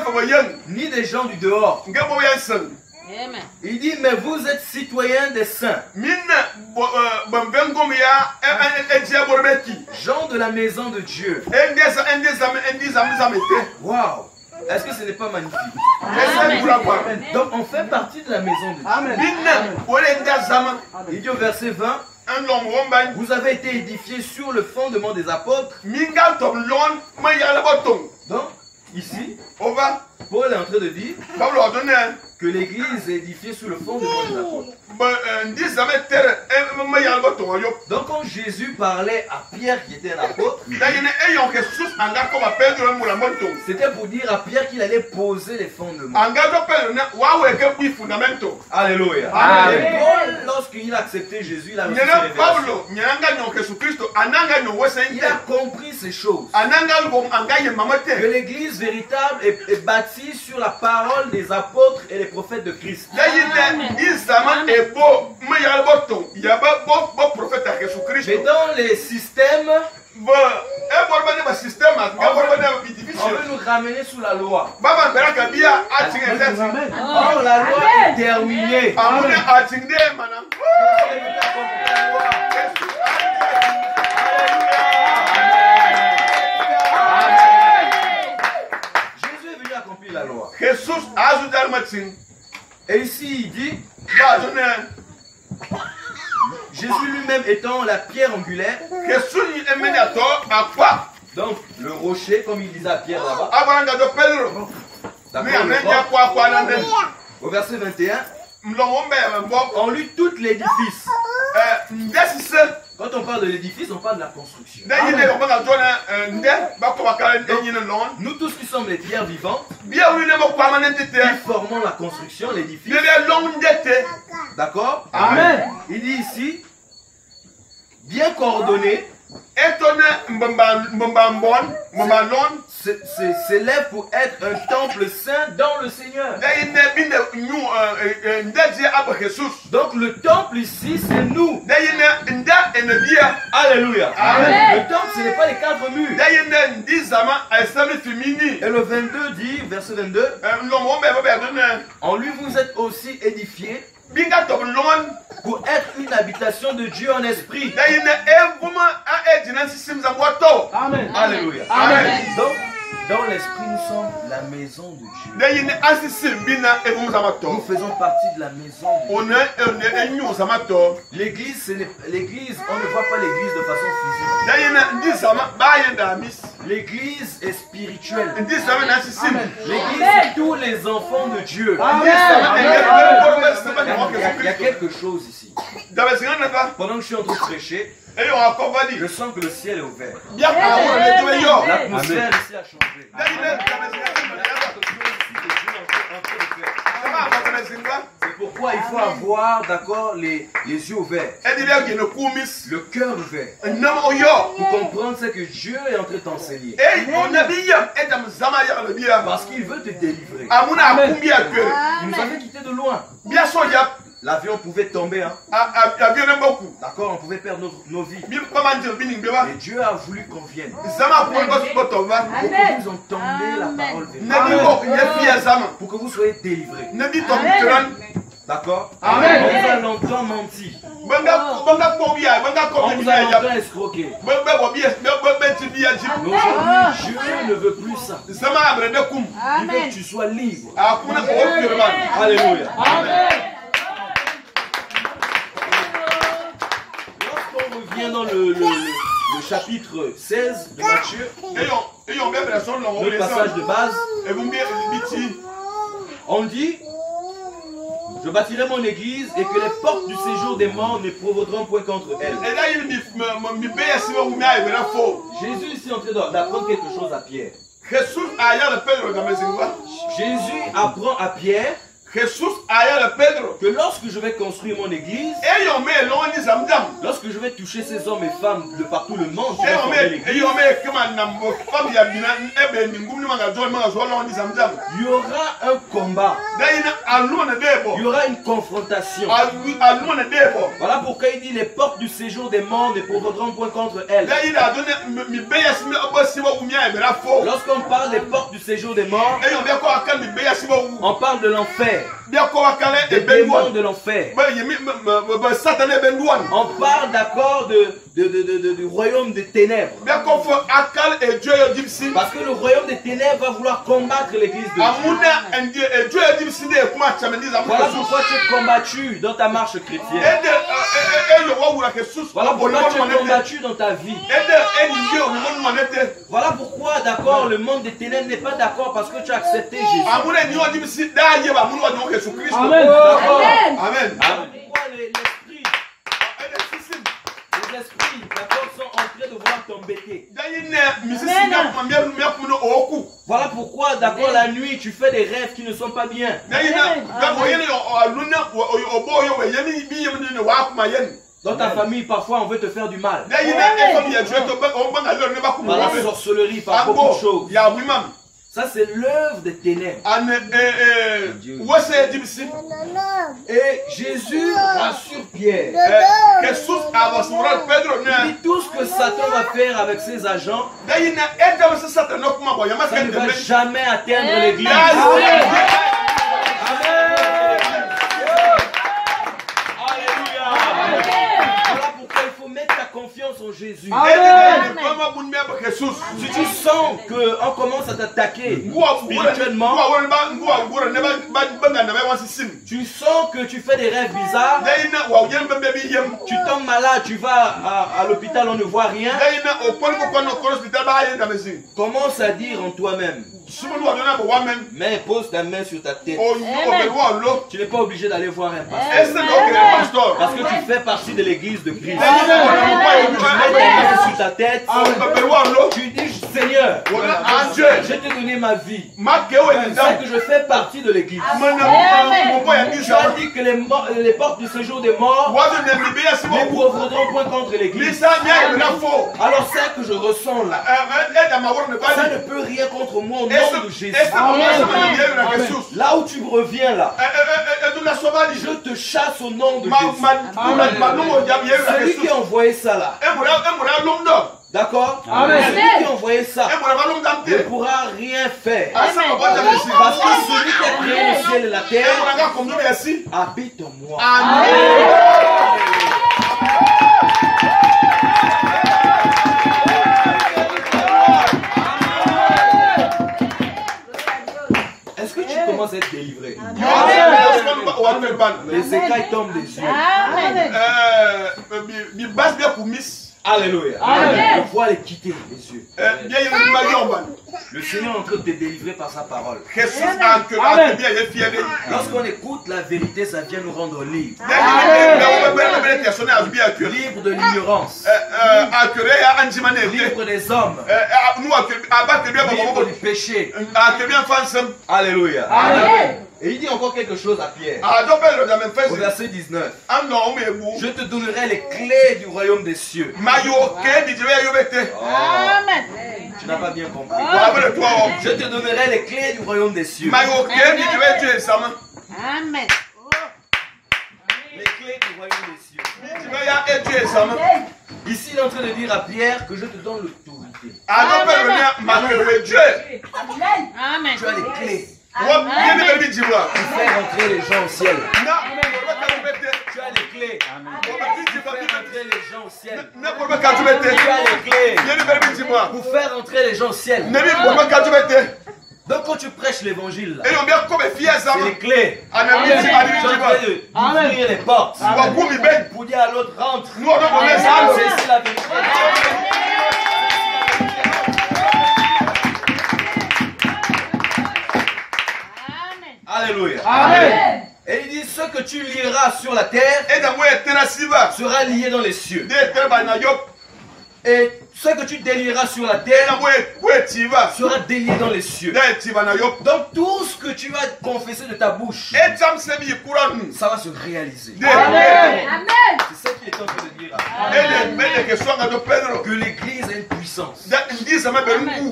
poboyen ni des gens du dehors. ngabo yansen Amen. Il dit, mais vous êtes citoyens des saints, minna bambengom ya etia borbeki gens de la maison de Dieu. endeza Waouh! Est-ce que ce n'est pas magnifique? Amen. Donc on fait partie de la maison de Dieu. Amen. minna wole ndazama Il dit au verset 20, un long romban vous avez été édifiés sur le fondement des apôtres. minga tom lon mayala botom Donc, ici, ova Paul est en train de dire Paulo adone que l'église est édifiée sur le fondement des apôtres. ndizama tere mayala botom yo Donc quand Jésus parlait à Pierre qui était un apôtre, dayina eyon Jesus anga ko ba pedro mula botom c'était pour dire à Pierre qu'il allait poser les fondements. anga do pedro na wawe ke bi fundamento Alléluia. Amen. Et Paul, lorsqu'il a accepté Jésus, il a reçu ses nyana révélations. Paulo nyanga nyo Jesus Christo ananga nyo Il wesente a compris ces choses. ananga bom anga ye Que mamate l'église véritable est bâtie sur la parole des apôtres et les prophètes de Christ. dayina ndizama ebo mayala botom yaba bo prophète Jesus Mais Christo dans les systèmes, bo eborba ne ba système eborba ne bi on division veut nous ramener sous la loi. baba beraka bia atinge tete Amen. Or, la loi est terminée. amune atingde mana Jésus est venu accomplir la loi. Jesus azudar matin Et ici, il dit, ba jone Jésus lui-même étant la pierre angulaire, Jesus ni emeni ato akwa donc le rocher, comme il disait à Pierre là-bas, abaranga do pedro d'accord, ni le amenja roc. kwa na nden Au verset 21, mlongo mbe mbo on lit tout l'édifice. ndesise Quand on parle de l'édifice, on parle de la construction. dayine ko banga jona nde ba ko bakala nyine lon Nous tous qui sommes les pierres vivantes, bia wi ne mo kwa manente te qui formons la construction, l'édifice, bia long ndete d'accord? Amen. Il dit ici, bien coordonné, etone mbamba lon s'élève pour être un temple saint dans le Seigneur. dayine bine nyu ndaje aba Jesus Donc le temple ici, c'est nous. dayine nda enebia Alléluia. Amen. Le temple, ce n'est pas les quatre murs. dayine ndizama esami fimini Et le 22 dit, verset 22, mlongo mbe ba done en lui vous êtes aussi édifiés binga to lon pour être une habitation de Dieu en esprit. dayine evuma a ejina sisim za moto Amen. Alléluia. Amen. Donc, dans l'esprit, nous sommes la maison de Dieu. dayine asisim bina evum za Nous moto faisons partie de la maison de Dieu. on enyu za moto L'église, l'église, on ne voit pas l'église de façon physique. dayine ndizama bayenda mis L'église est spirituelle. ndizama na sisim L'église, c'est tous les enfants de Dieu. ndizama Il y engebe a quelque chose ici. dabesinga na ba Pendant que je suis en train de prêcher, eyo akobali je sens que le ciel est ouvert. bia ka wo le to yo L'atmosphère ici a changé. dayine dabesinga Quelque chose ici que Dieu est en train de faire. Sama ba dabesinga C'est pourquoi il faut avoir, d'accord, les yeux ouverts, le cœur ouvert, pour comprendre ce que Dieu est en train de t'enseigner. Parce qu'il veut te délivrer. Il nous a fait quitter de loin. L'avion pouvait tomber, hein. D'accord, on pouvait perdre nos vies. Et Dieu a voulu qu'on vienne. Pour que vous entendiez la parole de Dieu. Pour que vous soyez délivrés. D'accord? On vous a longtemps menti. On vous a longtemps escroqué. Mais aujourd'hui, Dieu ne veut plus ça. Il veut que tu sois libre. Alléluia. Lorsqu'on revient dans le chapitre 16 de Matthieu, le passage de base, on dit: je bâtirai mon église et que les portes du séjour des morts ne provoqueront point contre elle. Jésus ici est en train d'apprendre quelque chose à Pierre. Jésus apprend à Pierre que lorsque je vais construire mon église, lorsque je vais toucher ces hommes et femmes de partout le monde, il y aura un combat, il y aura une confrontation. Voilà pourquoi il dit: les portes du séjour des morts ne provoqueront point contre elles. Lorsqu'on parle des portes du séjour des morts, on parle de l'enfer, des démons de l'enfer. On parle, d'accord, du royaume des ténèbres. Parce que le royaume des ténèbres va vouloir combattre l'église de Dieu. Voilà pourquoi tu es combattu dans ta marche chrétienne. Voilà pourquoi tu es combattu dans ta vie. Voilà pourquoi, d'accord, le monde des ténèbres n'est pas d'accord parce que tu as accepté Jésus. Amen. Amen. Pourquoi les esprits, d'accord, sont en train de vouloir t'embêter. Voilà pourquoi, d'accord, la nuit, tu fais des rêves qui ne sont pas bien. Dans ta famille, parfois, on veut te faire du mal. Par la sorcellerie, par beaucoup de choses. Ça, c'est l'œuvre des ténèbres. Et Jésus rassure Pierre. Il dit: tout ce que Satan va faire avec ses agents, ça ne va jamais atteindre l'église. Confiance en Jésus. Si tu sens qu'on commence à t'attaquer spirituellement, tu sens que tu fais des rêves bizarres, tu tombes malade, tu vas à l'hôpital, on ne voit rien, commence à dire en toi-même: mais pose ta main sur ta tête. Tu n'es pas obligé d'aller voir un pasteur. Parce que tu fais partie de l'église de Christ. Tu mets ta main sur ta tête. Tu dis: Seigneur, je t'ai donné ma vie. C'est que je fais partie de l'église. Tu as dit que les portes du séjour des morts ne provoqueront point contre l'église. Alors c'est que je ressens là, ça ne peut rien contre moi au nom de Jésus. Là où tu reviens là, je te chasse au nom de Jésus. Celui qui a envoyé ça là, d'accord? Celui qui a envoyé ça ne pourra rien faire. Parce que celui qui a créé le ciel et la terre habite en moi. Est-ce que tu commences à être délivré? Les écailles tombent des yeux. Alléluia. Amen. Le voile est quitté, les yeux. Bien, il y a une maillon, man. Le Seigneur est en train de te délivrer par sa parole. Jesus a que la bien, il est fier. Lorsqu'on écoute la vérité, ça vient nous rendre libres. Libres de l'ignorance. Libres des hommes. Libres du péché. Alléluia. Amen. Et il dit encore quelque chose à Pierre. Au verset 19. Je te donnerai les clés du royaume des cieux. Amen. Tu n'as pas bien compris. Je te donnerai les clés du royaume des cieux. Amen. Les clés du royaume des cieux. Ici, il est en train de dire à Pierre que je te donne l'autorité. Amen. Tu as les clés Amen. pour faire entrer les gens au ciel. Tu as les clés pour faire entrer les gens au ciel. Tu as les clés pour faire entrer les gens au ciel. Donc quand tu prêches l'évangile, c'est les clés. Tu es en train d'ouvrir les portes pour dire à l'autre rentre. C'est ici la vérité. Alléluia. Amen. Et il dit, ce que tu lieras sur la terre sera lié dans les cieux. Et ce que tu délieras sur la terre sera délié dans les cieux. Donc tout ce que tu vas confesser de ta bouche, ça va se réaliser. Amen. C'est ça qu'il est en train de dire. Que l'église a une puissance.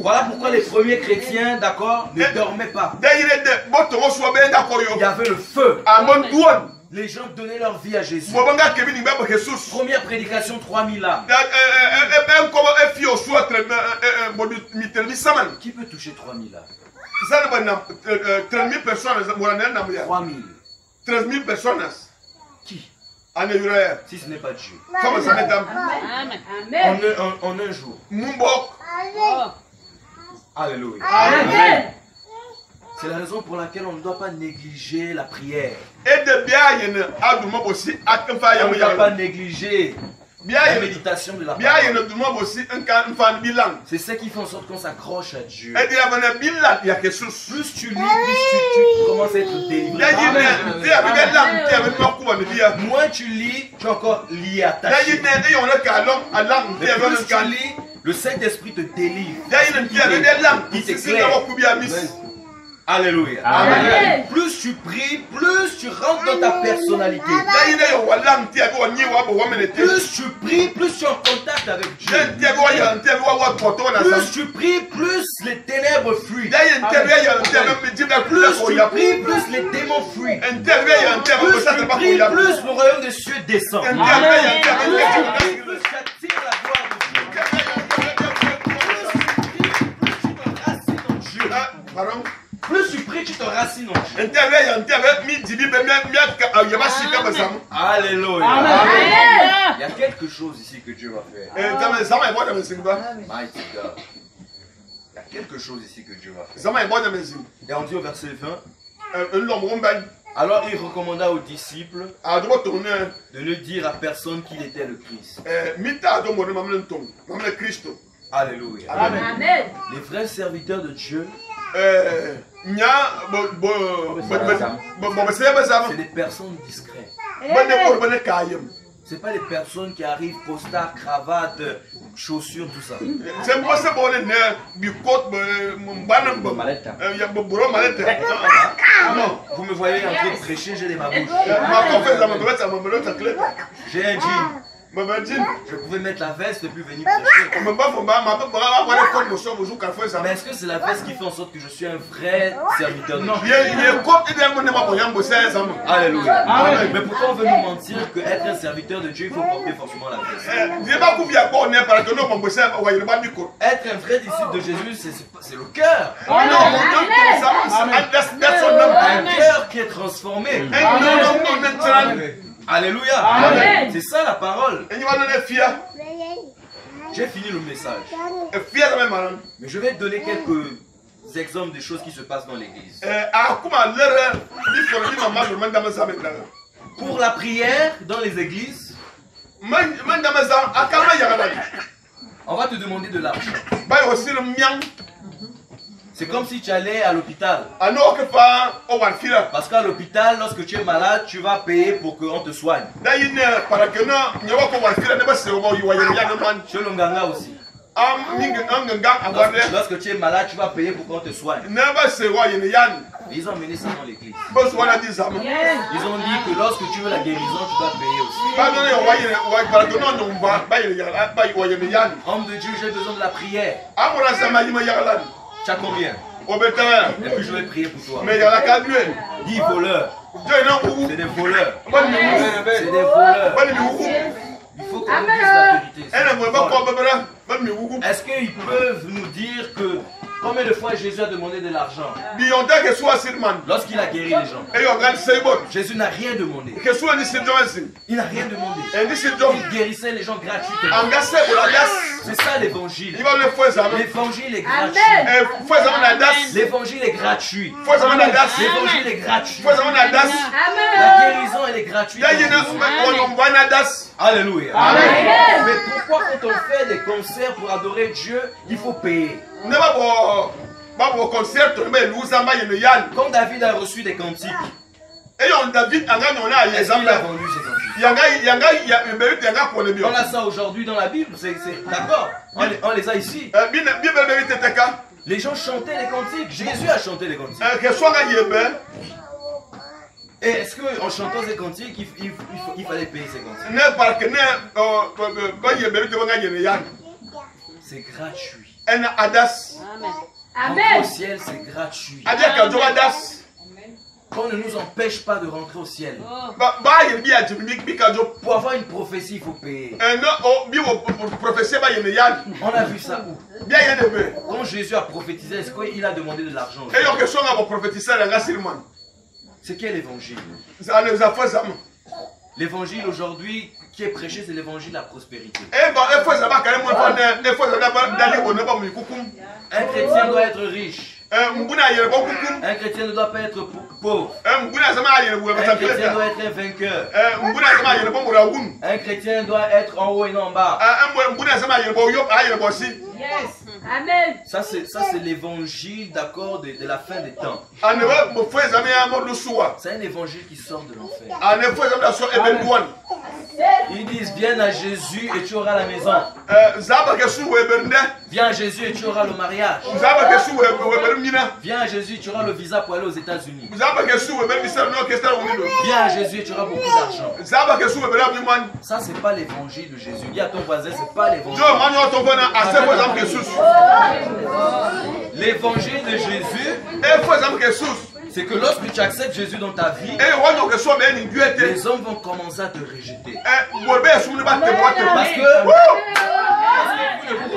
Voilà pourquoi les premiers chrétiens, d'accord, ne dormaient pas. Il y avait le feu. Les gens donnaient leur vie à Jésus. Première prédication, 3000 âmes. Qui peut toucher 3000 âmes? 3000 personas. 3000. 13 000 personas. Qui? En Israël. Si ce n'est pas Dieu. Comment ça m'est En un jour. Alléluia. Amen. C'est la raison pour laquelle on ne doit pas négliger la prière. On ne doit pas négliger la méditation de la parole. C'est ce qui fait en sorte qu'on s'accroche à Dieu. Plus tu lis, plus tu commences à être délivré. Moins tu lis, tu es encore lié à ta vie. Plus tu lis, le Saint-Esprit te délivre. Il t'éclaire. Alléluia. Amen. Plus tu pries, plus tu rentres dans ta personnalité. Plus tu pries, plus tu es en contact avec Dieu. Plus tu pries, plus les ténèbres fuient. Plus tu pries, plus les démons fuient. Plus tu pries, plus le royaume des cieux descend. Plus tu pries, plus tu attires la gloire de Dieu. Plus tu pries, tu te racines en Dieu. Alléluia. Il y a quelque chose ici que Dieu va faire. Mighty God. Il y a quelque chose ici que Dieu va faire. Et on dit au verset 20. Alors il recommanda aux disciples de ne dire à personne qu'il était le Christ. Alléluia. Amen. Les vrais serviteurs de Dieu, c'est des personnes discrètes. C'est pas des personnes qui arrivent, costard, cravate, chaussures, tout ça. Non, vous me voyez en train de prêcher, j'ai les mabouches. J'ai un jean. Je pouvais mettre la veste et puis venir prêcher. Mais est-ce que c'est la veste qui fait en sorte que je suis un vrai serviteur de Dieu? Alléluia. Amen. Mais pourquoi on veut nous mentir qu'être un serviteur de Dieu, il faut porter forcément la veste? Être un vrai disciple de Jésus, c'est le cœur. Un cœur qui est transformé. Alléluia. Amen. C'est ça la parole. J'ai fini le message. Mais je vais donner quelques exemples des choses qui se passent dans l'église. Pour la prière dans les églises, On va te demander de l'argent. C'est comme si tu allais à l'hôpital. Parce qu'à l'hôpital, lorsque tu es malade, tu vas payer pour qu'on te soigne. Chez l'Onganga aussi. Lorsque tu es malade, tu vas payer pour qu'on te soigne. Ils ont mené ça dans l'église. Ils ont dit que lorsque tu veux la guérison, tu dois payer aussi. Homme de Dieu, j'ai besoin de la prière. Tu as combien? Et puis je vais prier pour toi. 10 voleurs. C'est des voleurs. C'est des voleurs. Il faut qu'on nous dise la vérité. Est-ce qu'ils peuvent nous dire que combien de fois Jésus a demandé de l'argent lorsqu'il a guéri les gens? Jésus n'a rien demandé. Il n'a rien demandé. Il guérissait les gens gratuitement. C'est ça l'évangile. L'évangile est gratuit. L'évangile est gratuit. L'évangile est gratuit. La guérison elle est gratuite. Alléluia. Mais pourquoi quand on fait des concerts pour adorer Dieu, il faut payer? Comme David a reçu des cantiques. Est-ce qu'il a vendu ces cantiques? On a ça aujourd'hui dans la Bible, c'est d'accord. On les a ici. Les gens chantaient les cantiques. Jésus a chanté les cantiques. Et est-ce qu'en chantant ces cantiques, il fallait payer ces cantiques? C'est gratuit. Rentrer au ciel, c'est gratuit. Qu'on ne nous empêche pas de rentrer au ciel. Pour avoir une prophétie, il faut payer. On a vu ça où? Quand Jésus a prophétisé, est-ce qu'il a demandé de l'argent? C'est quel évangile? L'évangile aujourd'hui qui est prêché, c'est l'évangile de la prospérité. Un chrétien doit être riche. Un chrétien ne doit pas être pauvre. Un chrétien doit être un vainqueur. Un chrétien doit être en haut et non en bas. Amen. Ça c'est l'évangile d'accord de la fin des temps. C'est un évangile qui sort de l'enfer. Ils disent viens à Jésus et tu auras la maison. Viens à Jésus et tu auras le mariage. Viens à Jésus et tu auras le visa pour aller aux États-Unis. Viens à Jésus et tu auras beaucoup d'argent. Ça c'est pas l'évangile de Jésus. Dis à ton voisin c'est pas l'évangile. L'évangile de Jésus, c'est que lorsque tu acceptes Jésus dans ta vie, les hommes vont commencer à te rejeter. Parce que vous ne vous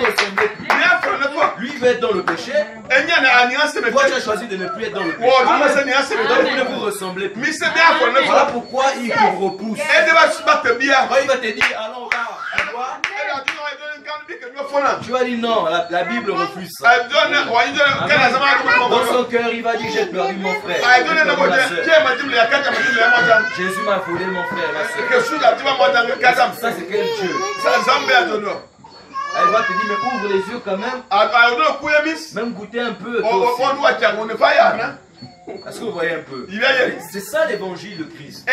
ressemblez plus. Lui veut être dans le péché. Toi tu as choisi de ne plus être dans le péché. Donc vous ne vous ressemblez plus. Voilà pourquoi il vous repousse. Quand il va te dire allons voir. Tu vas dire non, la Bible refuse ça. Dans son cœur, il va dire j'ai perdu mon frère. Jésus m'a volé mon frère, ma soeur. Ça c'est quel Dieu? Elle va te dire mais ouvre les yeux quand même. Même goûter un peu. Est-ce que vous voyez un peu? C'est ça l'évangile de Christ.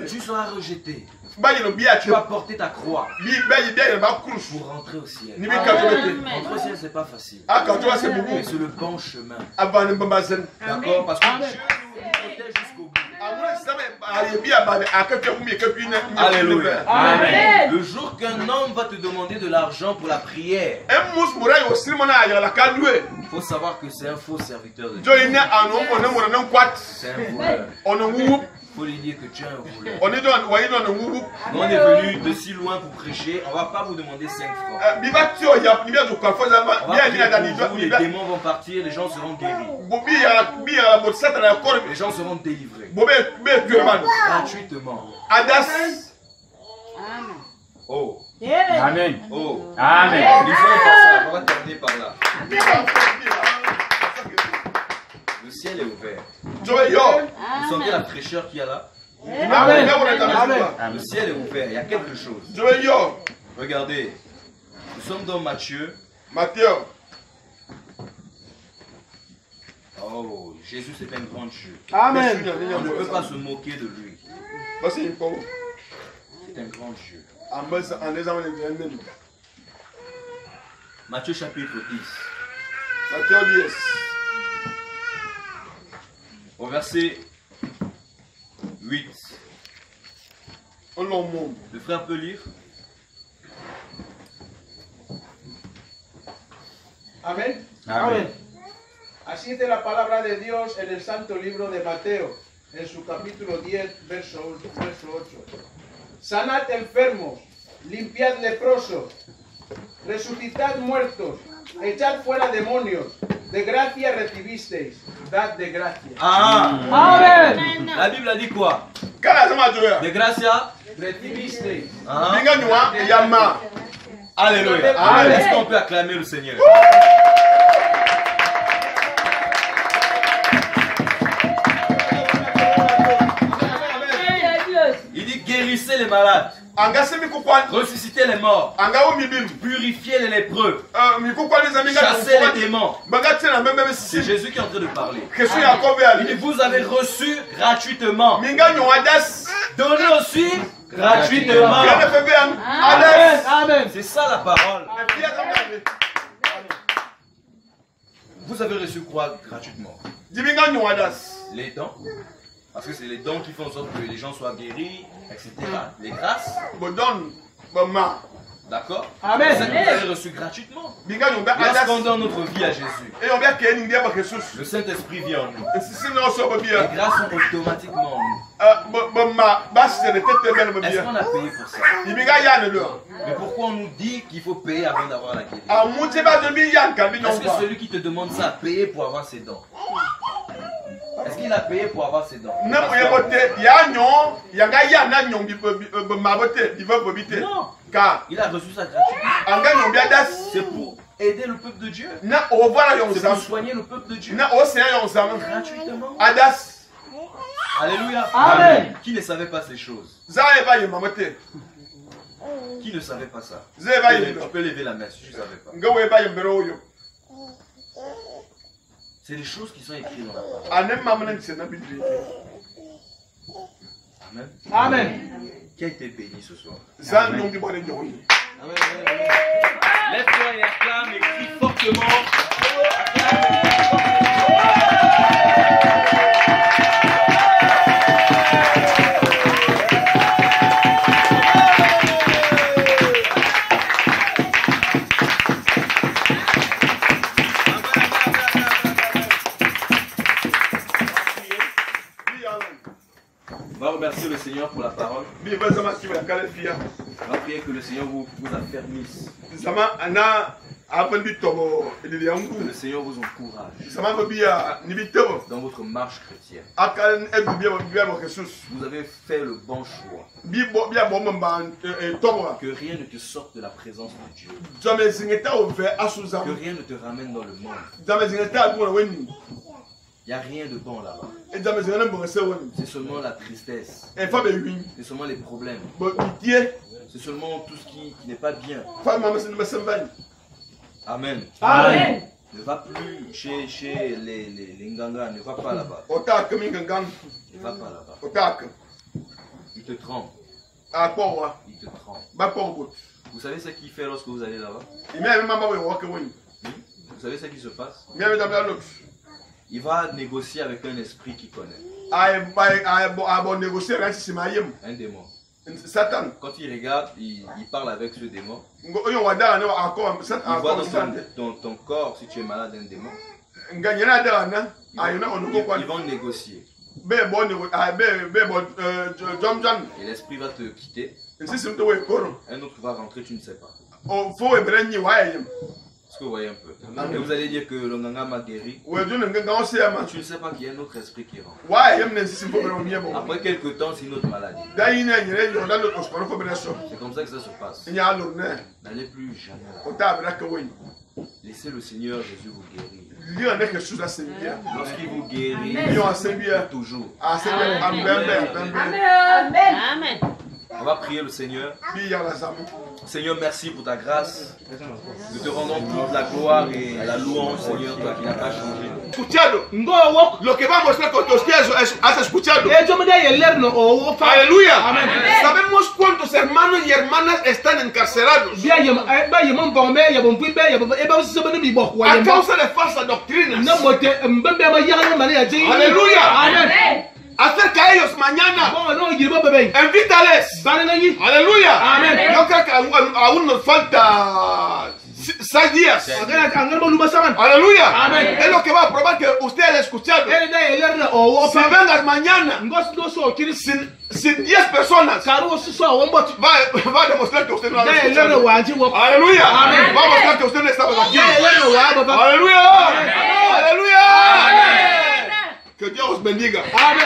Tu seras rejeté. Tu vas porter ta croix pour rentrer au ciel. Rentrer au ciel, c'est pas facile. Mais c'est le bon chemin. D'accord? Parce que Dieu nous protège jusqu'au bout. Alléluia. Amen. Le jour qu'un homme va te demander de l'argent pour la prière, il faut savoir que c'est un faux serviteur de Dieu. C'est un voleur. Il faut lui dire que tu es un voleur. Nous on est venu de si loin pour prêcher, on ne va pas vous demander 5 francs. On va prier pour vous, les démons vont partir, les gens seront guéris. Les gens seront délivrés. Gratuitement. Oh. Amen. Oh. Amen. On va terminer par là. Le ciel est ouvert. Vous sentez la fraîcheur qu'il y a là? Le ciel est ouvert, il y a quelque chose. Regardez, nous sommes dans Matthieu. Oh, Jésus c'est un grand Dieu. Amen. On ne peut pas se moquer de lui. C'est un grand Dieu. Matthieu chapitre 10. Au verset 8. Le frère peut lire. Amén. Amen. Así dice la palabra de Dios en el santo libro de Mateo, en su capítulo 10, verso 8. Sanad enfermos, limpiad leprosos, resucitad muertos, echad fuera demonios, de gracia recibisteis, dad de gracia. Amen. La Bible a dit quoi? De gracia Recibisteis. Alléluia. Est-ce qu'on peut acclamer le Seigneur? Il dit guérissez les malades, ressuscitez les morts, purifiez les lépreux, chassez les démons. C'est Jésus qui est en train de parler. Il dit vous avez reçu gratuitement, donnez aussi gratuitement. Amen. Amen. C'est ça la parole. Vous avez reçu quoi gratuitement? Les dons. Parce que c'est les dons qui font en sorte que les gens soient guéris, etc. Les grâces. D'accord? Amen. C'est ça que vous avez reçu gratuitement. Lorsqu'on donne notre vie à Jésus, le Saint-Esprit vient en nous. Les grâces sont automatiquement en nous. Est-ce qu'on a payé pour ça? Mais pourquoi on nous dit qu'il faut payer avant d'avoir la guérison? Est-ce que celui qui te demande ça a payé pour avoir ses dons? Est-ce qu'il a payé pour avoir ses dons? Non. Il a reçu ça gratuitement. C'est pour aider le peuple de Dieu. C'est pour soigner le peuple de Dieu. Gratuitement. Alléluia. Amen. Qui ne savait pas ces choses? Qui ne savait pas ça? Tu peux lever la main si tu ne savais pas. C'est des choses qui sont écrites dans la parole. Amen. Amen. Qui a été béni ce soir? Amen. Lève-toi et acclame et crie fortement. On va remercier le Seigneur pour la parole. On va prier que le Seigneur vous affermisse. Que le Seigneur vous encourage dans votre marche chrétienne. Vous avez fait le bon choix. Que rien ne te sorte de la présence de Dieu. Que rien ne te ramène dans le monde. Il n'y a rien de bon là-bas. C'est seulement la tristesse. C'est seulement les problèmes. C'est seulement tout ce qui n'est pas bien. Amen. Amen. Ne va plus chez les Nganga, ne va pas là-bas. Ne va pas là-bas. Il te trempe. Il te trempe. Vous savez ce qu'il fait lorsque vous allez là-bas? Vous savez ce qui se passe? Il va négocier avec un esprit qu'il connaît. Un démon. Satan. Quand il regarde, il parle avec ce démon. Il voit dans ton corps, si tu es malade d'un démon. Ils vont négocier. Et l'esprit va te quitter. Un autre va rentrer, tu ne sais pas. Est-ce que vous voyez un peu? Et vous allez dire que le Nganga m'a guéri. Tu ne sais pas qu'il y a un autre esprit qui rentre. Après quelques temps, c'est une autre maladie. C'est comme ça que ça se passe. N'allez plus jamais là. Laissez le Seigneur Jésus vous guérir. Lui en est quelque chose assez bien. Lorsqu'il vous guérit, Lui en assez bien. toujours. Assez bien. Amen. Amen. On va prier le Seigneur. Seigneur, merci pour ta grâce. Nous te rendons toute la gloire et la louange, Seigneur, toi qui n'as pas changé. Escuchado. Lo que va a mostrar con tus pies has escuchado. Aleluya. Sabemos cuántos hermanos y hermanas están encarcelados a causa de falsas doctrinas. Aleluya. Acerca a ellos mañana. Invítales. Aleluya. Yo creo que aún nos falta 6 días. Aleluya. Es lo que va a probar que usted ha escuchado. Si vengas mañana sin 10 personas, va a demostrar que usted no ha escuchado. Aleluya. Va a mostrar que usted no estaba aquí. Aleluya. Aleluya. Que Dios os bendiga. Amén.